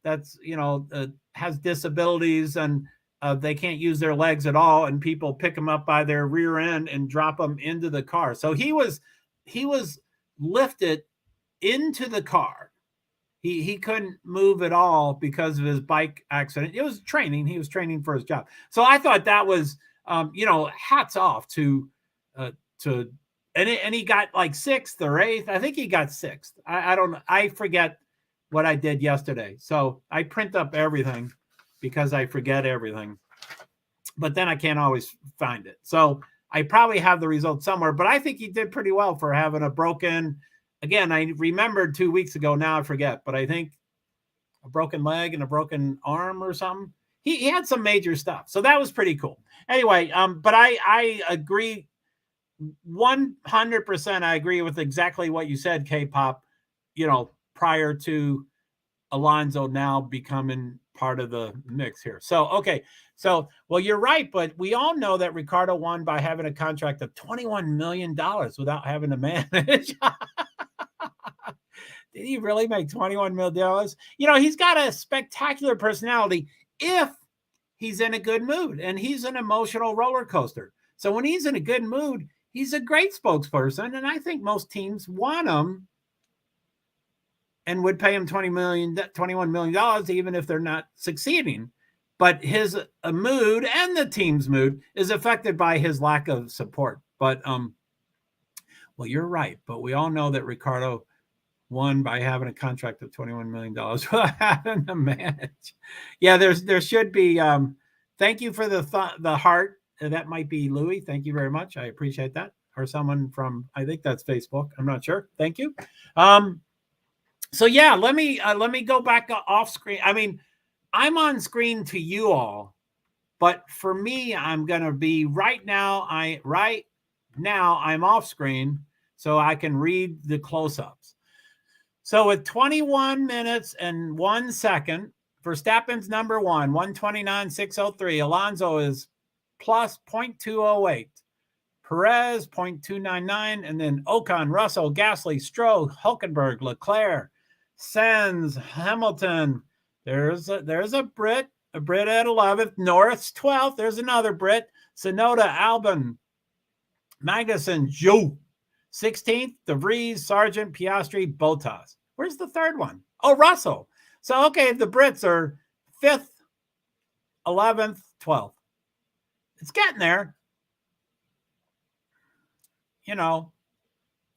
has disabilities and they can't use their legs at all. And people pick them up by their rear end and drop them into the car. So he was lifted into the car. He couldn't move at all because of his bike accident. It was training. He was training for his job. So I thought that was, hats off to he got like 6th or 8th. I think he got 6th. I don't know. I forget what I did yesterday. So I print up everything because I forget everything. But then I can't always find it. So I probably have the results somewhere. But I think he did pretty well for having a broken. Again, I remembered 2 weeks ago. Now I forget, but I think a broken leg and a broken arm or something. He had some major stuff. So that was pretty cool. Anyway, but I agree 100%. I agree with exactly what you said, K-Pop, prior to Alonso now becoming part of the mix here. So, okay. So, well, you're right, but we all know that Ricardo won by having a contract of $21 million without having to manage. Did he really make $21 million? He's got a spectacular personality if he's in a good mood, and he's an emotional roller coaster. So when he's in a good mood, he's a great spokesperson, and I think most teams want him and would pay him $21 million, even if they're not succeeding. But his mood and the team's mood is affected by his lack of support. But, well, you're right. But we all know that Ricardo won by having a contract of $21 million without having to manage. Yeah, there should be. Thank you for the heart. That might be Louis. Thank you very much. I appreciate that. Or someone from, I think that's Facebook. I'm not sure. Thank you. So yeah, let me go back off screen. I mean, I'm on screen to you all, but for me, I'm gonna be right now. I'm off screen so I can read the close-ups. So with 21 minutes and 1 second, Verstappen's number 1, 129.603. Alonso is plus 0.208. Perez 0.299, and then Ocon, Russell, Gasly, Stroll, Hülkenberg, Leclerc, Sainz, Hamilton. There's a Brit at 11th. Norris 12th. There's another Brit. Tsunoda, Albon, Magnussen, Zhou. 16th, De Vries, Sargent, Piastri, Bottas. Where's the third one? Oh, Russell. So, okay, the Brits are 5th, 11th, 12th. It's getting there.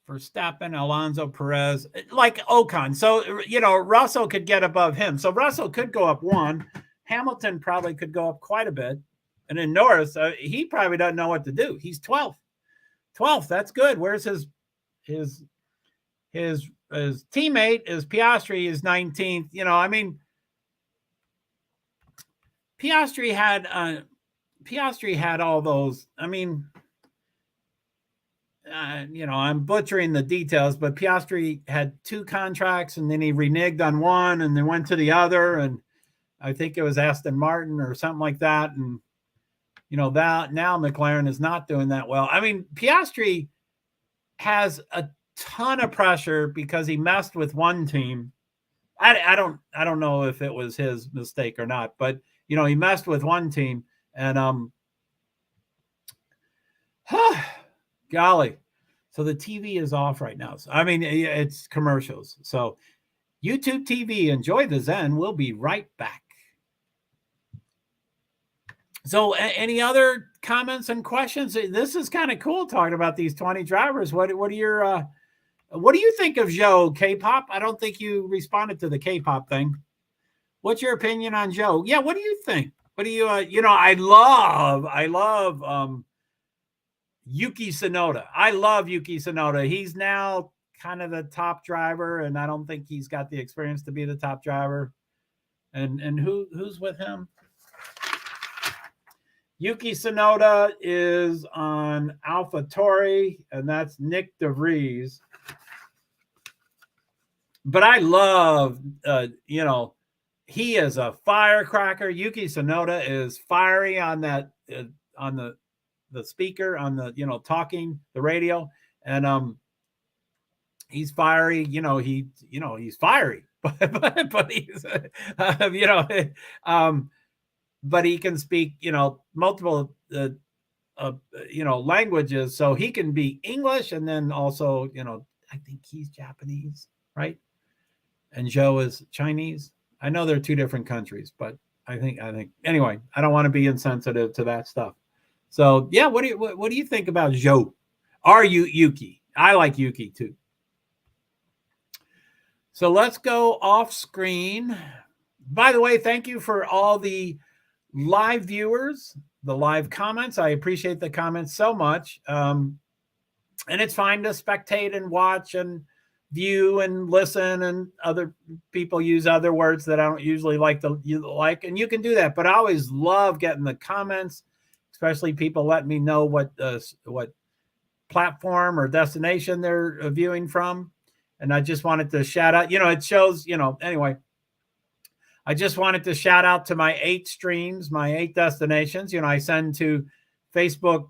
Verstappen, Alonso, Perez, like Ocon. So, Russell could get above him. So Russell could go up 1. Hamilton probably could go up quite a bit. And then Norris, he probably doesn't know what to do. He's 12th. 12th, that's good. Where's his his teammate is Piastri is 19th. You know, I mean, Piastri had all those. I mean, you know, I'm butchering the details, but Piastri had 2 contracts and then he reneged on one and then went to the other. And I think it was Aston Martin or something like that. And, you know, that now McLaren is not doing that well. I mean, Piastri has a ton of pressure because he messed with one team. I don't know if it was his mistake or not, but you know, he messed with one team and golly. So the TV is off right now. So, I mean, it's commercials. So YouTube TV, enjoy the Zen. We'll be right back. So any other comments and questions? This is kind of cool talking about these 20 drivers. What are your what do you think of Joe K-pop? I don't think you responded to the K-pop thing. What's your opinion on Joe? Yeah, what do you think? What do you you know, I love Yuki Tsunoda. I love Yuki Tsunoda. He's now kind of the top driver, and I don't think he's got the experience to be the top driver. And who's with him? Yuki Tsunoda is on AlphaTauri, and that's Nick DeVries. But I love, you know, he is a firecracker. Yuki Tsunoda is fiery on that, on the speaker, on the, you know, talking, the radio. And he's fiery, you know, he's fiery, but he's, you know, but he can speak, you know, multiple, you know, languages. So he can be English and then also, you know, I think he's Japanese, right? And Joe is Chinese. I know they're 2 different countries, but I think anyway, I don't want to be insensitive to that stuff. So yeah, what do you think about Joe? Are you Yuki? I like Yuki too. So let's go off screen. By the way, thank you for all the live viewers, the live comments. I appreciate the comments so much. And it's fine to spectate and watch and view and listen, and other people use other words that I don't usually like and you can do that. But I always love getting the comments, especially people letting me know what platform or destination they're viewing from. And I just wanted to shout out, you know, it shows, you know, anyway, I just wanted to shout out to my 8 streams, my 8 destinations. You know, I send to Facebook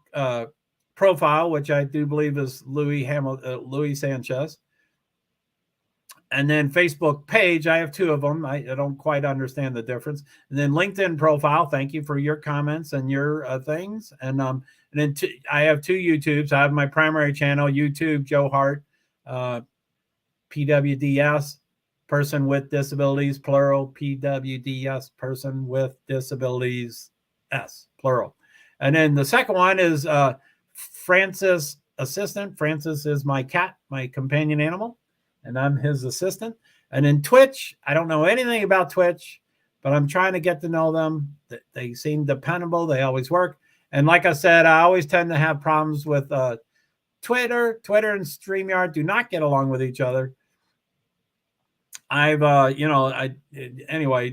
profile, which I do believe is Louis Sanchez. And then Facebook page, I have 2 of them. I don't quite understand the difference. And then LinkedIn profile, thank you for your comments and your things. And then I have 2 YouTubes. I have my primary channel, YouTube, JoeHart PwD's, person with disabilities, plural, PwD's, person with disabilities, S, plural. And then the second one is Francis Assistant. Francis is my cat, my companion animal, and I'm his assistant. And then Twitch, I don't know anything about Twitch, but I'm trying to get to know them. They seem dependable. They always work. And like I said, I always tend to have problems with Twitter. Twitter and StreamYard do not get along with each other. I've, you know, anyway,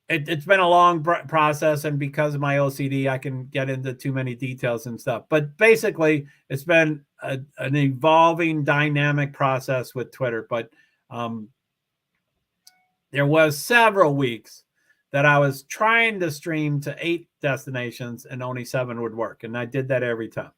it's been a long process, and because of my OCD, I can get into too many details and stuff. But basically, it's been an evolving, dynamic process with Twitter. But there was several weeks that I was trying to stream to 8 destinations, and only 7 would work. And I did that every time.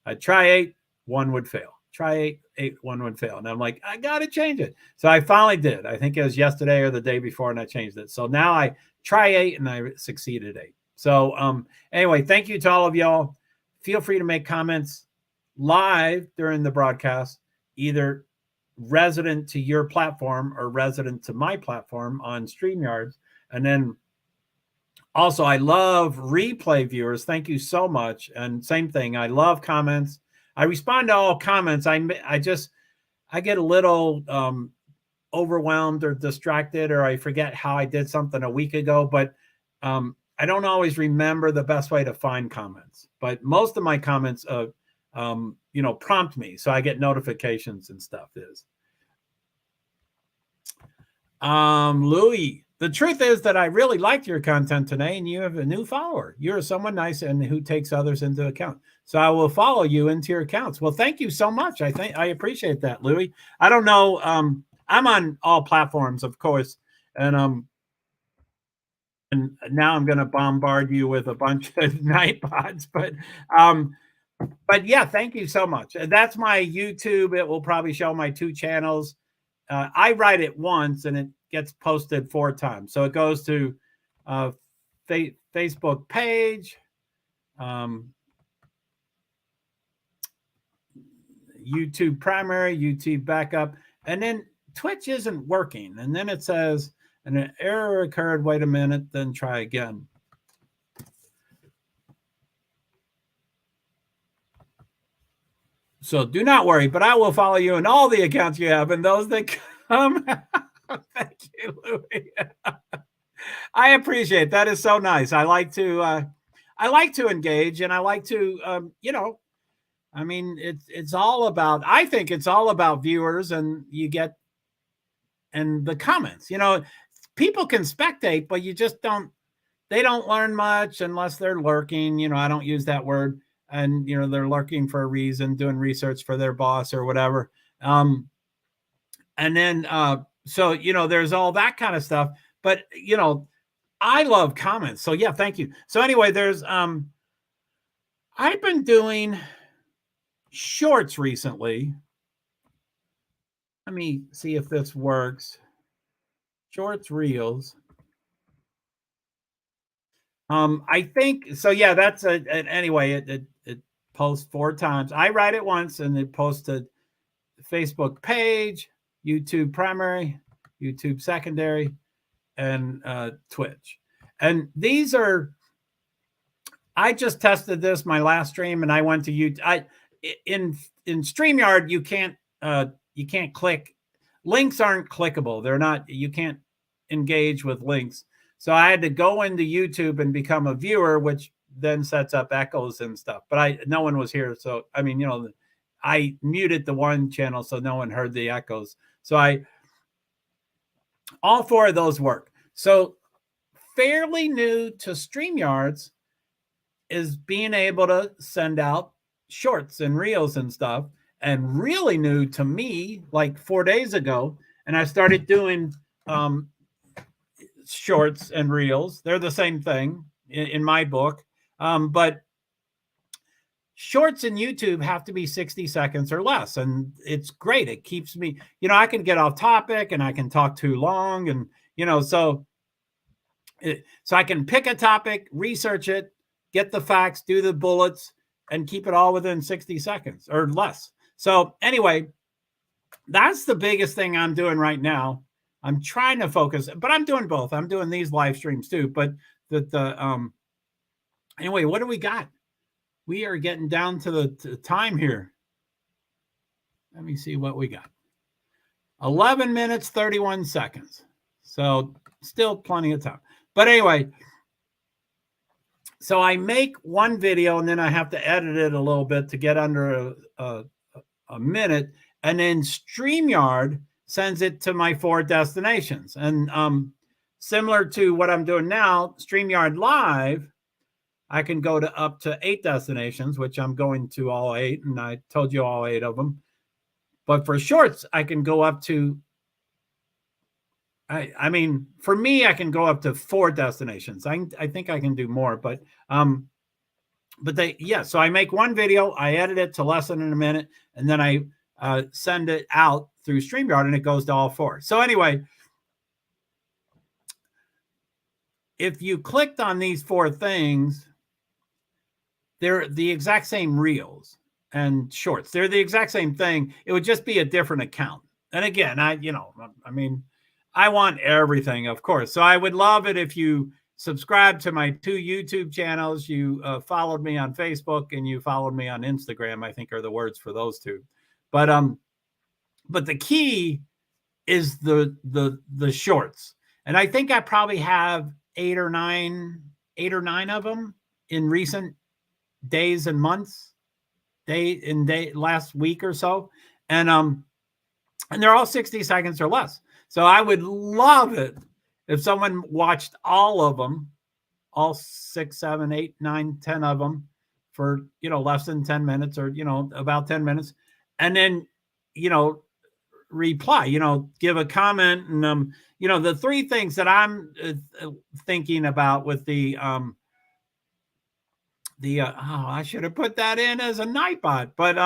I'd try 8, 1 would fail. Try 8, 1 would fail. And I'm like, I got to change it. So I finally did. I think it was yesterday or the day before, and I changed it. So now I try 8 and I succeeded 8. So anyway, thank you to all of y'all. Feel free to make comments live during the broadcast, either resident to your platform or resident to my platform on StreamYard. And then also, I love replay viewers. Thank you so much. And same thing, I love comments. I respond to all comments. I get a little overwhelmed or distracted, or I forget how I did something a week ago, but I don't always remember the best way to find comments. But most of my comments prompt me so I get notifications and stuff. Louis, the truth is that I really liked your content today, and you have a new follower. You're someone nice and who takes others into account. So I will follow you into your accounts. Well, thank you so much. I appreciate that, Louis. I don't know. I'm on all platforms, of course, and now I'm going to bombard you with a bunch of Nightbots, but yeah, thank you so much. That's my YouTube. It will probably show my 2 channels. I write it once and it gets posted 4 times. So it goes to Facebook page, YouTube primary, YouTube backup, and then Twitch isn't working. And then it says an error occurred. Wait a minute, then try again. So do not worry, but I will follow you in all the accounts you have and those that come. Thank you, Louis. I appreciate that. Is so nice. I like to engage, and I like to I mean, it's all about, I think it's all about viewers and the comments. People can spectate, but you just they don't learn much unless they're lurking. I don't use that word. And, they're lurking for a reason, doing research for their boss or whatever. And then, so, there's all that kind of stuff. But, I love comments. So, yeah, thank you. So anyway, I've been doing shorts recently. Let me see if this works. Shorts, reels. I think so. Yeah, that's anyway. It posts 4 times. I write it once, and it posts to Facebook page, YouTube primary, YouTube secondary, and Twitch. And these are. I just tested this my last stream, and I went to YouTube. In StreamYard, you can't click. Links aren't clickable. They're not. You can't engage with links. So I had to go into YouTube and become a viewer, which then sets up echoes and stuff. But no one was here. So, I mean, I muted the one channel so no one heard the echoes. So all 4 of those work. So fairly new to StreamYards is being able to send out shorts and reels and stuff. And really new to me, like 4 days ago. And I started doing shorts and reels. They're the same thing in my book. But shorts in YouTube have to be 60 seconds or less. And it's great. It keeps me, I can get off topic and I can talk too long. And, so I can pick a topic, research it, get the facts, do the bullets, and keep it all within 60 seconds or less. So anyway, that's the biggest thing I'm doing right now. I'm trying to focus, but I'm doing both. I'm doing these live streams too. But anyway, what do we got? We are getting down to the time here. Let me see what we got. 11 minutes, 31 seconds. So still plenty of time. But anyway, so I make one video and then I have to edit it a little bit to get under a minute. And then StreamYard sends it to my 4 destinations. And similar to what I'm doing now, StreamYard Live, I can go to up to 8 destinations, which I'm going to all 8. And I told you all 8 of them. But for shorts, I can go up to, I mean, for me, I can go up to 4 destinations. I think I can do more, but so I make one video, I edit it to less than a minute, and then I send it out through StreamYard, and it goes to all 4. So anyway, if you clicked on these 4 things, they're the exact same reels and shorts. They're the exact same thing. It would just be a different account. And again, I want everything, of course. So I would love it if you subscribe to my 2 YouTube channels. You followed me on Facebook and you followed me on Instagram, I think are the words for those 2. But the key is the shorts. And I think I probably have 8 or 9 of them in recent days and months. last week or so, and they're all 60 seconds or less. So I would love it if someone watched all of them, all 6, 7, 8, 9, 10 of them for, less than 10 minutes or, about 10 minutes. And then, reply, give a comment. And, the three things that I'm thinking about with I should have put that in as a Nightbot. But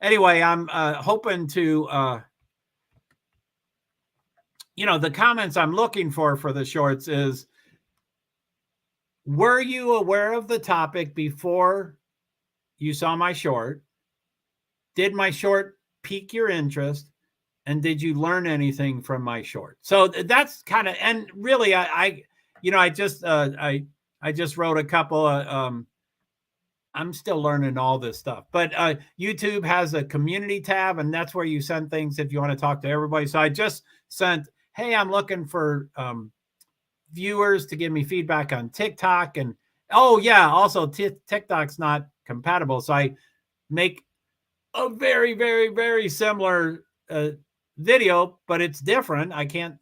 anyway, I'm hoping to, the comments I'm looking for the shorts is, were you aware of the topic before you saw my short? Did my short pique your interest? And did you learn anything from my short? So that's kind of, and really, I just wrote a couple of, I'm still learning all this stuff, but YouTube has a community tab, and that's where you send things if you want to talk to everybody. So I just sent, hey, I'm looking for viewers to give me feedback on TikTok. And oh yeah, also TikTok's not compatible. So I make a very, very, very similar video, but it's different. I can't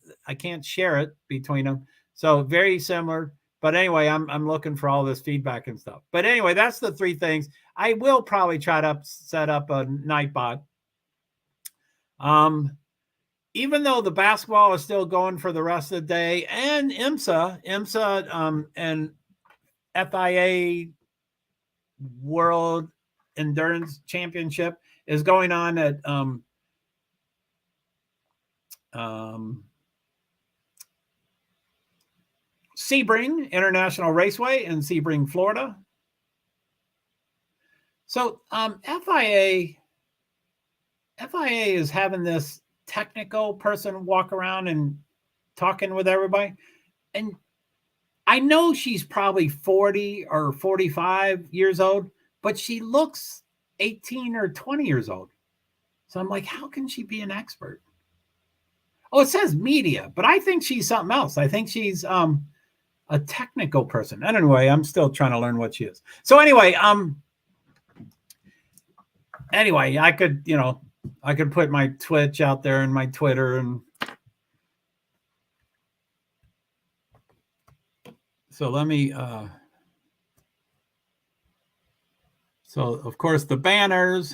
share it between them. So very similar. But anyway, I'm looking for all this feedback and stuff. But anyway, that's the three things. I will probably try to set up a Nightbot. Even though the basketball is still going for the rest of the day, and IMSA, and FIA World Endurance Championship is going on at Sebring International Raceway in Sebring, Florida. So FIA is having this technical person walk around and talking with everybody. And I know she's probably 40 or 45 years old, but she looks 18 or 20 years old. So I'm like, how can she be an expert? Oh, it says media, but I think she's something else. I think she's a technical person. Anyway, I'm still trying to learn what she is. So anyway, I could put my Twitch out there and my Twitter, and so let me so of course the banners,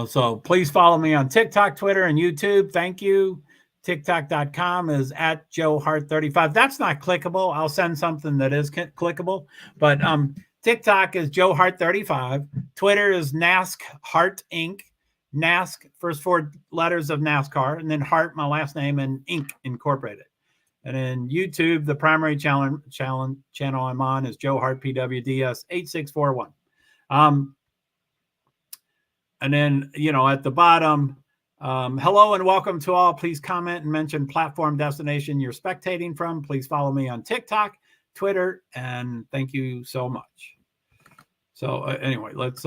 so please follow me on TikTok, Twitter, and YouTube. Thank you. TikTok.com is at JoeHart35. That's not clickable. I'll send something that is clickable, but TikTok is JoeHart35. Twitter is NASCHart Inc. NASC, first four letters of NASCAR, and then Hart, my last name, and Inc. Incorporated. And then YouTube, the primary channel I'm on is JoeHart PwD 8641. And then, at the bottom, hello and welcome to all. Please comment and mention platform destination you're spectating from. Please follow me on TikTok, Twitter, and thank you so much. So anyway, let's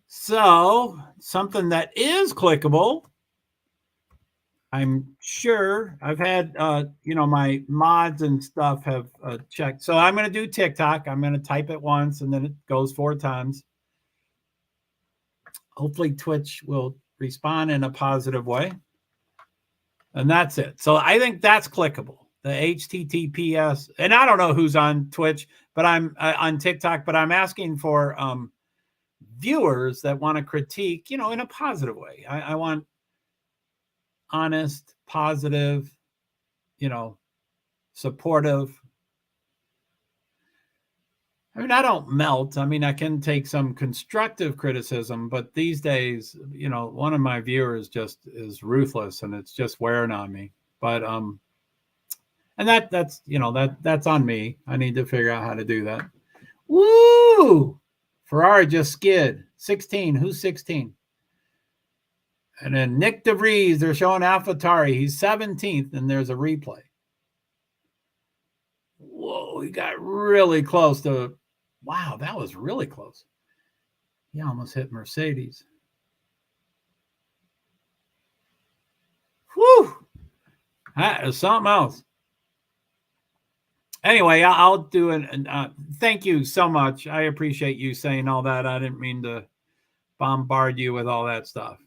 so something that is clickable. I'm sure I've had my mods and stuff have checked. So I'm going to do TikTok. I'm going to type it once and then it goes 4 times. Hopefully Twitch will respond in a positive way. And that's it. So I think that's clickable. The HTTPS, and I don't know who's on Twitch, but I'm on TikTok, but I'm asking for viewers that want to critique, in a positive way. I want honest, positive, supportive. I mean, I don't melt. I mean, I can take some constructive criticism, but these days, one of my viewers just is ruthless and it's just wearing on me. But and that's on me. I need to figure out how to do that. Woo! Ferrari just skid. 16. Who's 16? And then Nick DeVries, they're showing AlphaTauri. He's 17th, and there's a replay. Whoa, he got really close to, wow, that was really close. He almost hit Mercedes. Whew, that is something else. Anyway, I'll do an thank you so much. I appreciate you saying all that. I didn't mean to bombard you with all that stuff.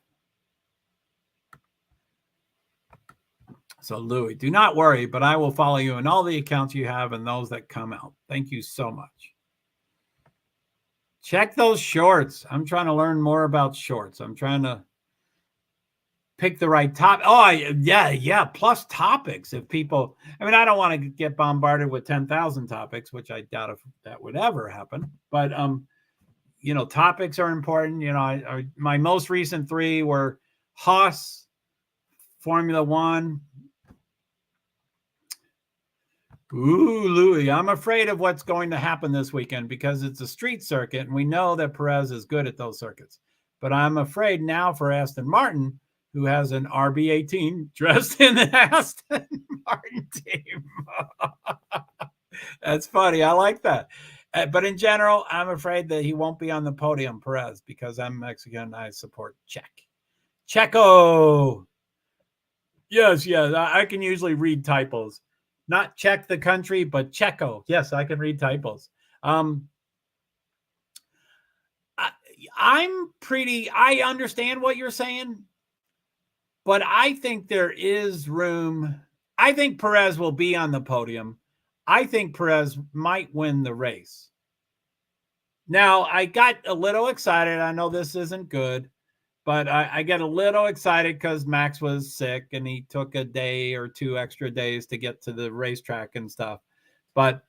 So, Louis, do not worry, but I will follow you in all the accounts you have and those that come out. Thank you so much. Check those shorts. I'm trying to learn more about shorts. I'm trying to pick the right topic. Oh, yeah. Plus topics. If people, I mean, I don't want to get bombarded with 10,000 topics, which I doubt if that would ever happen. But, topics are important. My most recent 3 were Haas, Formula One. Ooh, Louis, I'm afraid of what's going to happen this weekend because it's a street circuit, and we know that Perez is good at those circuits. But I'm afraid now for Aston Martin, who has an RB18 dressed in the Aston Martin team. That's funny. I like that. But in general, I'm afraid that he won't be on the podium, Perez, because I'm Mexican and I support Checo. Yes, I can usually read typos. Not Czech the country, but Checo. Yes, I can read typos. I understand what you're saying, but I think there is room. I think Perez will be on the podium. I think Perez might win the race. Now, I got a little excited. I know this isn't good, but I get a little excited because Max was sick and he took a day or 2 extra days to get to the racetrack and stuff. But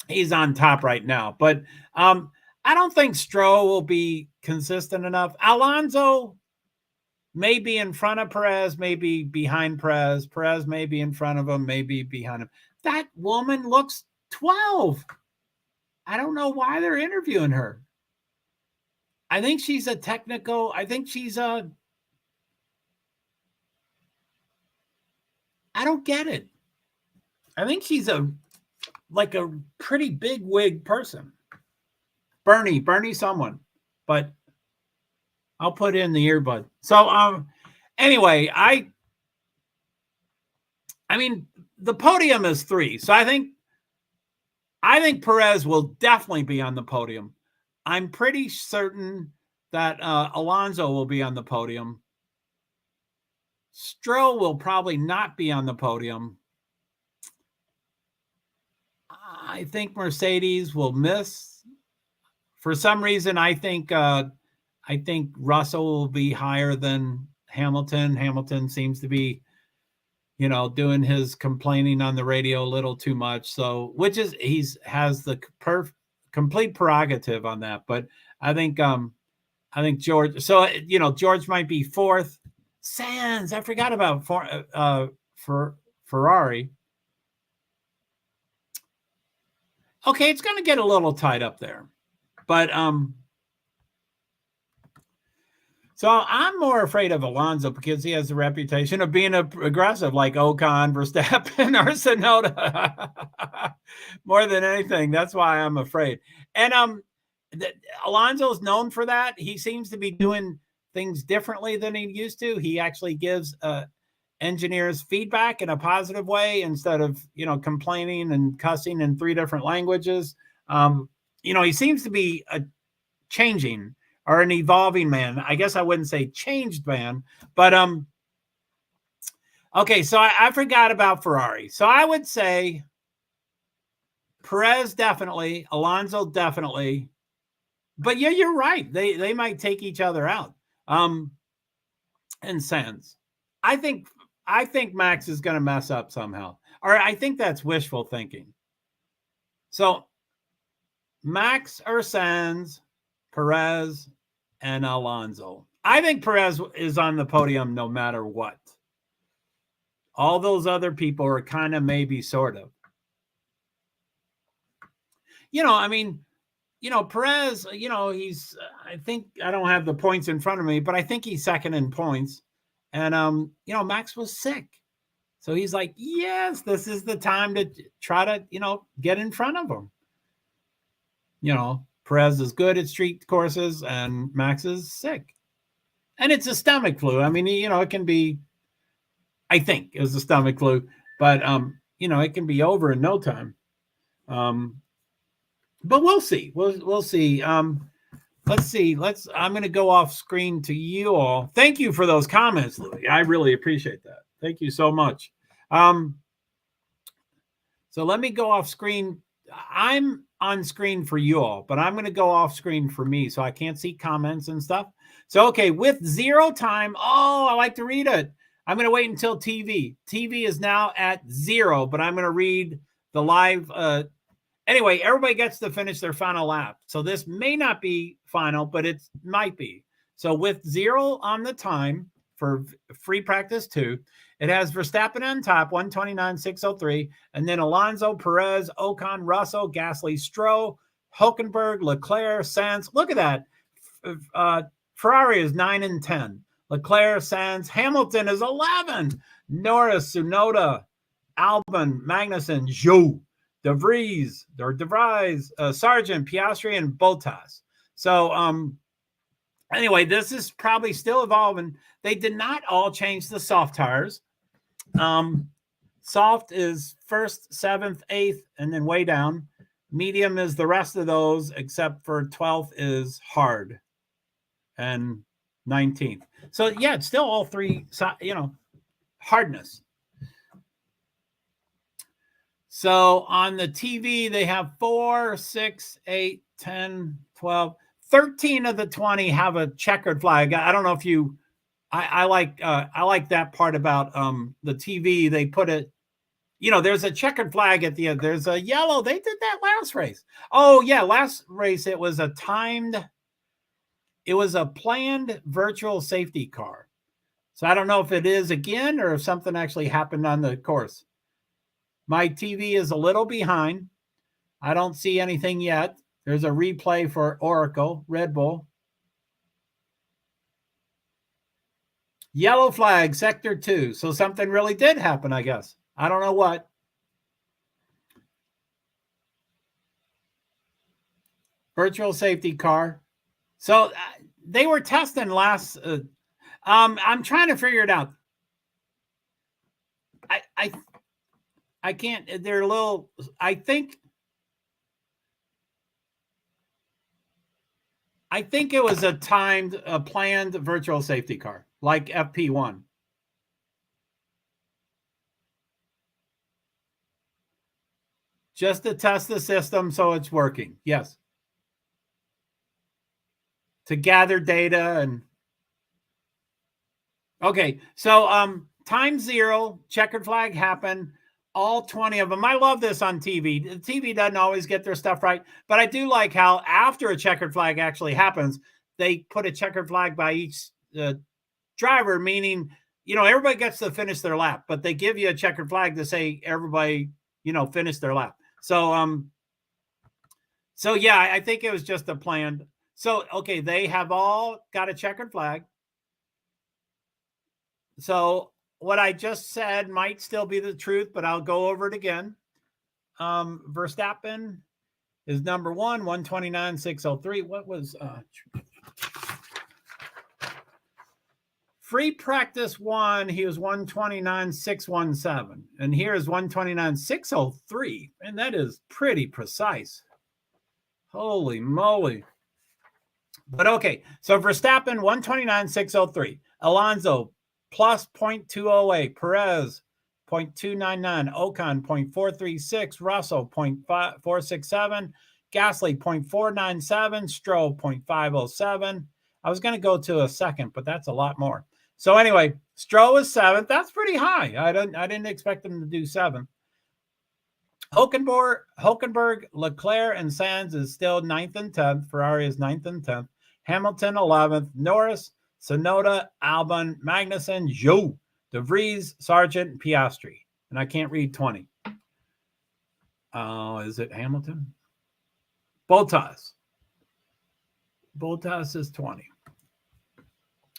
he's on top right now. But I don't think Stroll will be consistent enough. Alonso may be in front of Perez, maybe behind Perez. Perez may be in front of him, maybe behind him. That woman looks 12. I don't know why they're interviewing her. I think she's I don't get it. I think she's a pretty big wig person. Bernie someone, but I'll put in the earbud. So, anyway, I mean, the podium is 3. So I think Perez will definitely be on the podium. I'm pretty certain that Alonso will be on the podium. Stroll will probably not be on the podium. I think Mercedes will miss. For some reason, I think Russell will be higher than Hamilton. Hamilton seems to be, doing his complaining on the radio a little too much. So, has the complete prerogative on that. But I think George. So George might be 4th. Sands, I forgot about Ferrari. Okay, it's going to get a little tight up there, but so I'm more afraid of Alonso because he has the reputation of being aggressive, like Ocon, Verstappen, or Tsunoda. More than anything, that's why I'm afraid. And Alonso is known for that. He seems to be doing things differently than he used to. He actually gives engineers feedback in a positive way instead of complaining and cussing in 3 different languages. He seems to be changing or an evolving man. I guess I wouldn't say changed man, but okay. So I forgot about Ferrari. So I would say Perez definitely, Alonso definitely, but yeah, you're right. They might take each other out. And Sainz, I think Max is going to mess up somehow, or I think that's wishful thinking. So Max or Sainz, Perez, and Alonso. I think Perez is on the podium no matter what. All those other people are kind of maybe sort of. Perez, he's, I think, I don't have the points in front of me, but I think he's 2nd in points. And, Max was sick. So he's like, yes, this is the time to try to, get in front of him. Perez is good at street courses and Max is sick. And it's a stomach flu. I mean, it can be, I think it was a stomach flu, but, it can be over in no time. But we'll see. We'll see. Let's see. I'm going to go off screen to you all. Thank you for those comments, Louis. I really appreciate that. Thank you so much. So let me go off screen. I'm on screen for you all, but I'm going to go off screen for me, so I can't see comments and stuff. So, okay, with 0 time. Oh, I like to read it. I'm going to wait until TV. TV is now at 0, but I'm going to read the live. Anyway, everybody gets to finish their final lap. So this may not be final, but it might be. So with 0 on the time for free practice 2, it has Verstappen on top, 129.603, and then Alonso, Perez, Ocon, Russell, Gasly, Stroll, Hülkenberg, Leclerc, Sainz. Look at that. Ferrari is 9 and 10. Leclerc, Sainz, Hamilton is 11. Norris, Tsunoda, Albon, Magnussen, Zhou, De Vries, Sargent, Piastri, and Bottas. So, anyway, this is probably still evolving. They did not all change the soft tires. Soft is 1st, 7th, 8th, and then way down. Medium is the rest of those, except for 12th is hard and 19th. So, yeah, it's still all 3, hardness. So on the TV, they have 4, 6, 8, 10, 12, 13 of the 20 have a checkered flag. I don't know if you, I like that part about the TV. They put it, there's a checkered flag at the end. There's a yellow. They did that last race. Oh yeah, last race it was a planned virtual safety car. So I don't know if it is again or if something actually happened on the course. My TV is a little behind. I don't see anything yet. There's a replay for Oracle, Red Bull. Yellow flag, sector 2. So something really did happen, I guess. I don't know what. Virtual safety car. So they were testing last. I'm trying to figure it out. I can't. They're a little. I think it was a planned virtual safety car, like FP1. Just to test the system so it's working. Yes. To gather data and. Okay, so time 0, checkered flag happened. All 20 of them. I love this on TV. The TV doesn't always get their stuff right, but I do like how after a checkered flag actually happens, they put a checkered flag by each driver, meaning, everybody gets to finish their lap, but they give you a checkered flag to say everybody, finished their lap. So yeah, I think it was just a planned. So, okay, they have all got a checkered flag. So what I just said might still be the truth, but I'll go over it again. Verstappen is number 1, 129.603. What was free practice 1? He was 129.617, and here is 129.603, and that is pretty precise. Holy moly! But okay, so Verstappen 129.603, Alonso plus 0.208, Perez 0.299, Ocon 0.436, Russell 0.467, Gasly 0.497, Stroll 0.507. I was going to go to a second, but that's a lot more. So anyway, Stroll is 7th. That's pretty high. I didn't expect him to do 7th. Hülkenberg, Leclerc, and Sainz is still 9th and 10th. Ferrari is 9th and 10th. Hamilton 11th. Norris, Tsunoda, Albon, Magnussen, Zhou, De Vries, Sargent, Piastri. And I can't read 20. Is it Hamilton? Bottas. Bottas is 20.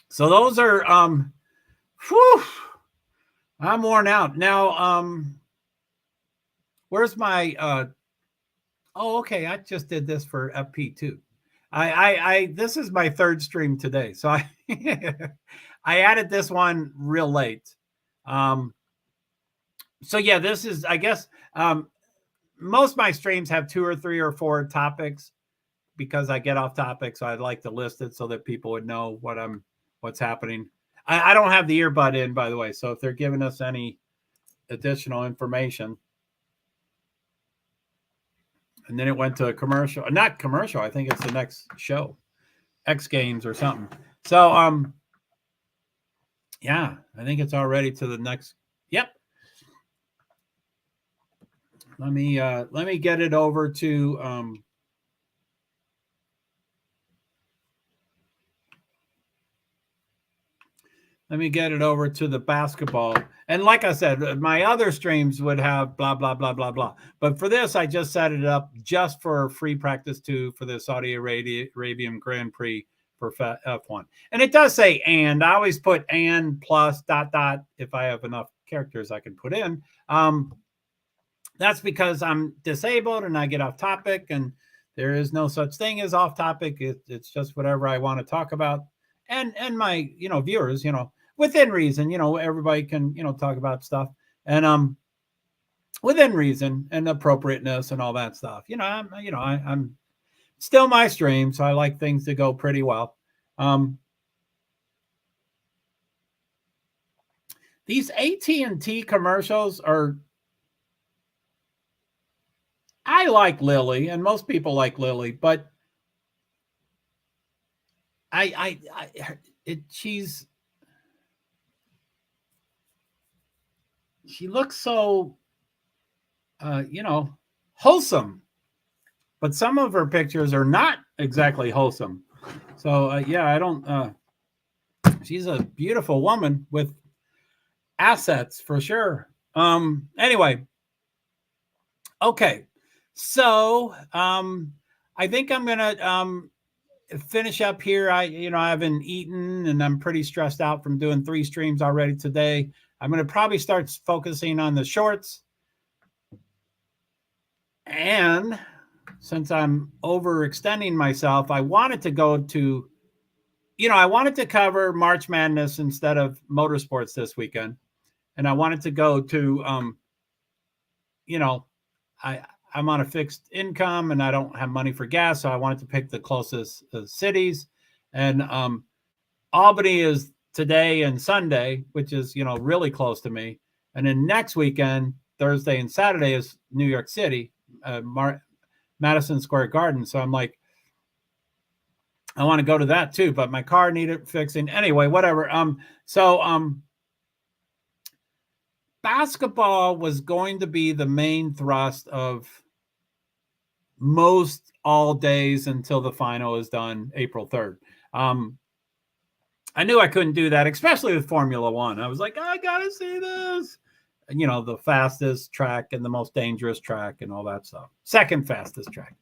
So those are, I'm worn out. Now, where's my, okay, I just did this for FP2. This is my 3rd stream today. So I added this one real late. So yeah, this is, I guess, most of my streams have 2 or 3 or 4 topics because I get off topic. So I'd like to list it so that people would know what's happening. I don't have the earbud in, by the way. So if they're giving us any additional information, and then it went to a commercial, not commercial. I think it's the next show, X Games or something. So, yeah, I think it's already to the next. Yep. Let me get it over to, let me get it over to the basketball. And like I said, my other streams would have blah, blah, blah, blah, blah. But for this, I just set it up just for free practice 2 for the Saudi Arabian Grand Prix for F1. And it does say and. I always put and plus ... if I have enough characters I can put in. That's because I'm disabled and I get off topic, and there is no such thing as off topic. It's just whatever I want to talk about. And my, viewers, within reason, everybody can, talk about stuff, and within reason and appropriateness and all that stuff. I'm still my stream, so I like things to go pretty well. These AT&T commercials are, I like Lily, and most people like Lily, but she looks so, wholesome, but some of her pictures are not exactly wholesome. So, yeah, I don't, she's a beautiful woman with assets for sure. Anyway. Okay. So, I think I'm going to, finish up here. I haven't eaten and I'm pretty stressed out from doing 3 streams already today. I'm going to probably start focusing on the shorts. And since I'm overextending myself, I wanted to go to, I wanted to cover March Madness instead of motorsports this weekend. And I wanted to go to, I'm on a fixed income and I don't have money for gas. So I wanted to pick the closest cities. And Albany is today and Sunday, which is, really close to me. And then next weekend, Thursday and Saturday, is New York City, Madison Square Garden. So I'm like, I want to go to that too, but my car needed fixing. Anyway, whatever. Basketball was going to be the main thrust of most all days until the final is done April 3rd. I knew I couldn't do that, especially with Formula One. I was like, I gotta see this. And, the fastest track and the most dangerous track and all that stuff. Second fastest track,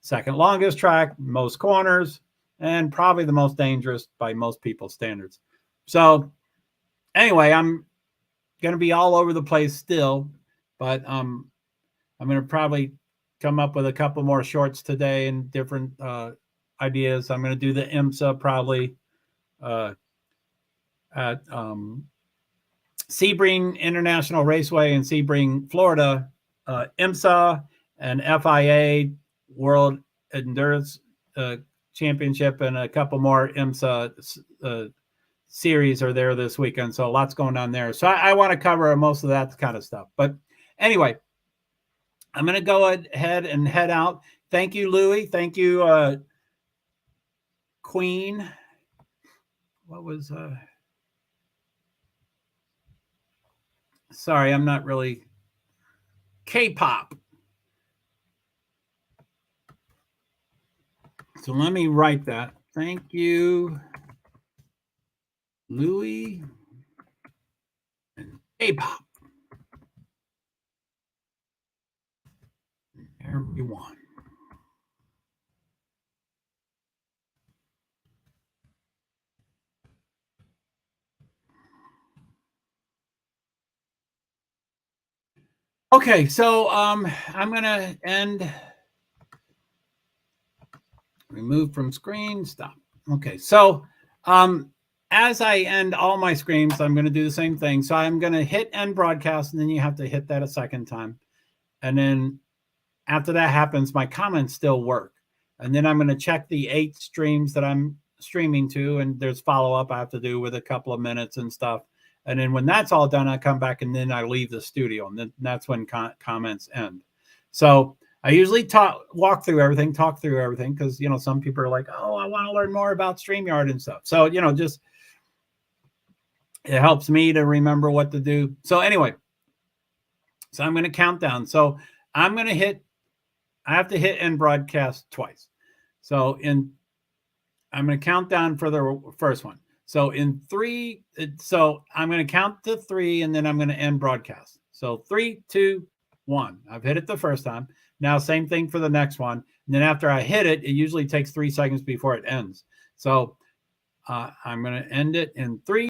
second longest track, most corners, and probably the most dangerous by most people's standards. So anyway, I'm going to be all over the place still, but I'm going to probably come up with a couple more shorts today and different ideas. I'm going to do the IMSA probably at Sebring International Raceway in Sebring, Florida, IMSA and FIA World Endurance Championship, and a couple more IMSA series are there this weekend. So lots going on there. So I want to cover most of that kind of stuff. But anyway, I'm going to go ahead and head out. Thank you, Louie. Thank you, Queen. What was, sorry, I'm not really K-pop. So let me write that. Thank you, Louie and K-pop. Everyone. Okay, so I'm going to end. Remove from screen. Stop. Okay, so as I end all my streams, I'm going to do the same thing. So I'm going to hit end broadcast, and then you have to hit that a second time. And then after that happens, my comments still work. And then I'm going to check the 8 streams that I'm streaming to, and there's follow-up I have to do with a couple of minutes and stuff. And then when that's all done, I come back and then I leave the studio, and then that's when comments end. So I usually talk through everything because, you know, some people are like, oh, I want to learn more about StreamYard and stuff. So, you know, just it helps me to remember what to do. So anyway, so I'm going to count down. So I'm going to hit, I have to hit end broadcast twice. So I'm going to count down for the first one. So in 3, so I'm going to count to 3 and then I'm going to end broadcast. So 3, 2, 1. I've hit it the first time. Now, same thing for the next one. And then after I hit it, it usually takes 3 seconds before it ends. So I'm going to end it in 3,